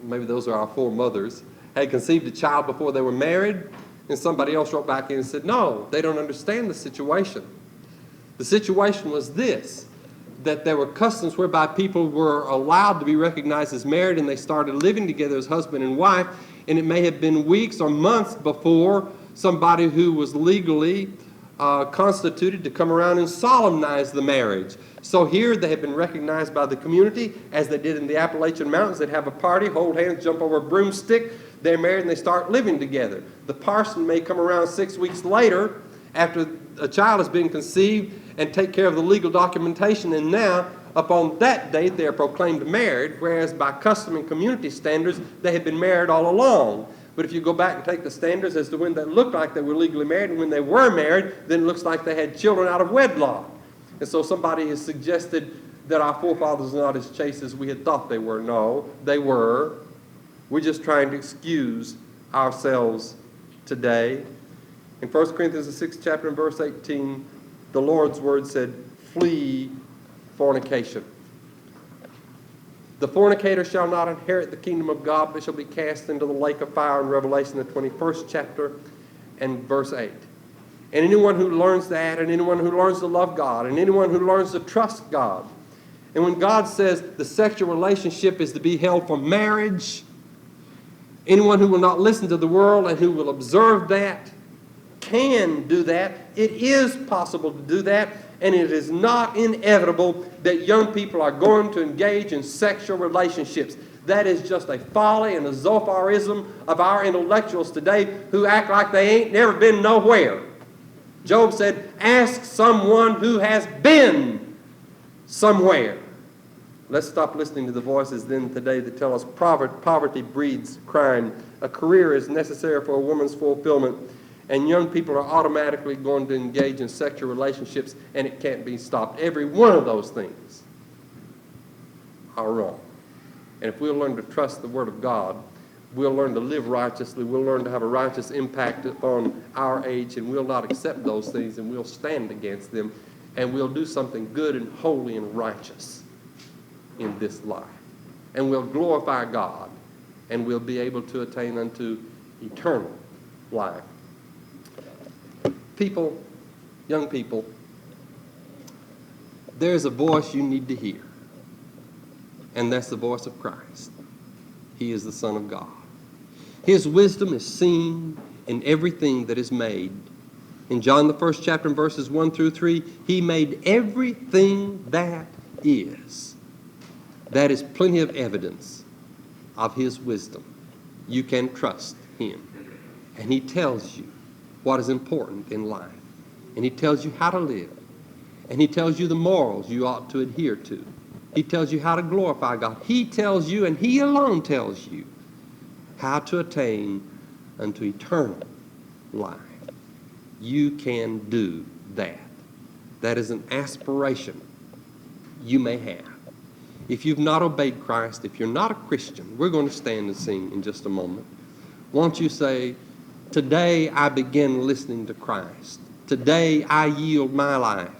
Speaker 1: Maybe those are our foremothers, had conceived a child before they were married, and somebody else wrote back in and said, no, they don't understand the situation. The situation was this, that there were customs whereby people were allowed to be recognized as married, and they started living together as husband and wife, and it may have been weeks or months before somebody who was legally constituted to come around and solemnize the marriage. So here they have been recognized by the community, as they did in the Appalachian Mountains. They'd have a party, hold hands, jump over a broomstick. They're married and they start living together. The parson may come around 6 weeks later after a child has been conceived and take care of the legal documentation, and now upon that date they are proclaimed married, whereas by custom and community standards they had been married all along. But if you go back and take the standards as to when they looked like they were legally married and when they were married, then it looks like they had children out of wedlock. And so somebody has suggested that our forefathers are not as chaste as we had thought they were. No, they were. We're just trying to excuse ourselves today. In 1 Corinthians, the 6th chapter, and verse 18, the Lord's word said, flee fornication. The fornicator shall not inherit the kingdom of God, but shall be cast into the lake of fire, in Revelation, the 21st chapter, and verse 8. And anyone who learns that, and anyone who learns to love God, and anyone who learns to trust God. And when God says the sexual relationship is to be held for marriage, anyone who will not listen to the world and who will observe that can do that. It is possible to do that, and it is not inevitable that young people are going to engage in sexual relationships. That is just a folly and a zopharism of our intellectuals today who act like they ain't never been nowhere. Job said, ask someone who has been somewhere. Let's stop listening to the voices then today that tell us poverty breeds crime. A career is necessary for a woman's fulfillment, and young people are automatically going to engage in sexual relationships, and it can't be stopped. Every one of those things are wrong. And if we'll learn to trust the Word of God, we'll learn to live righteously, we'll learn to have a righteous impact upon our age, and we'll not accept those things, and we'll stand against them, and we'll do something good and holy and righteous in this life. And we'll glorify God, and we'll be able to attain unto eternal life. People, young people, there's a voice you need to hear, and that's the voice of Christ. He is the Son of God. His wisdom is seen in everything that is made. In John, the 1st chapter, and verses 1 through 3, he made everything that is. That is plenty of evidence of his wisdom. You can trust him. And he tells you what is important in life. And he tells you how to live. And he tells you the morals you ought to adhere to. He tells you how to glorify God. He tells you, and he alone tells you, how to attain unto eternal life. You can do that. That is an aspiration you may have. If you've not obeyed Christ, if you're not a Christian, we're going to stand and sing in just a moment. Won't you say, today I begin listening to Christ. Today I yield my life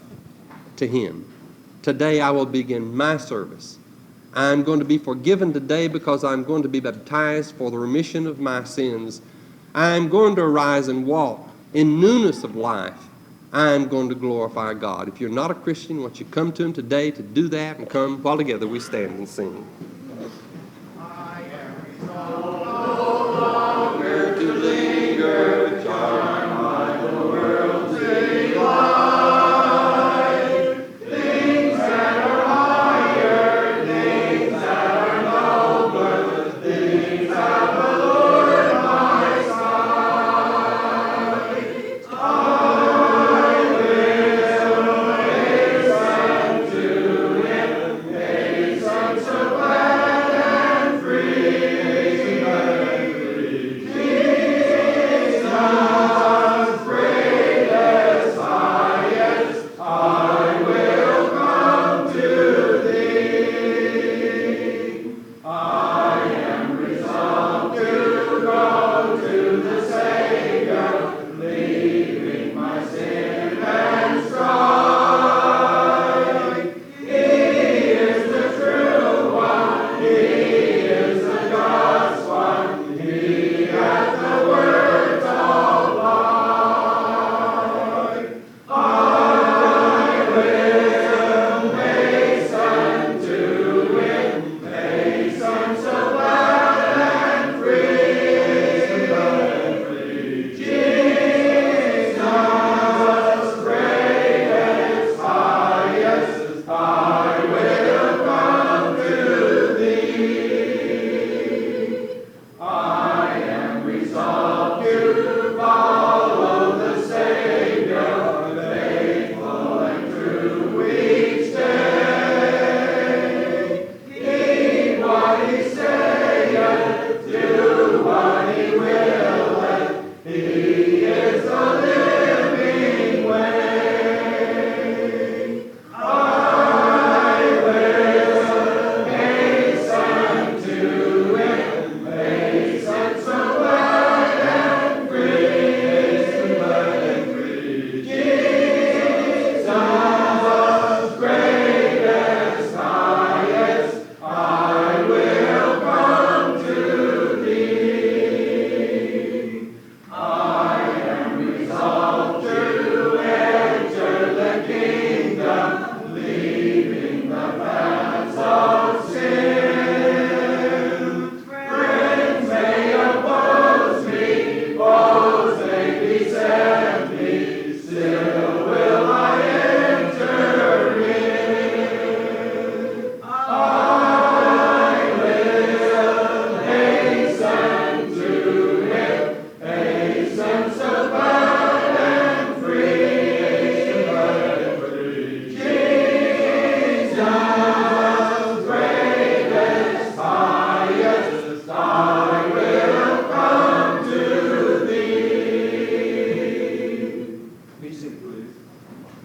Speaker 1: to him. Today I will begin my service. I'm going to be forgiven today because I'm going to be baptized for the remission of my sins. I'm going to arise and walk in newness of life I'm going to glorify God. If you're not a Christian, why don't you come to Him today to do that, and come while together we stand and sing.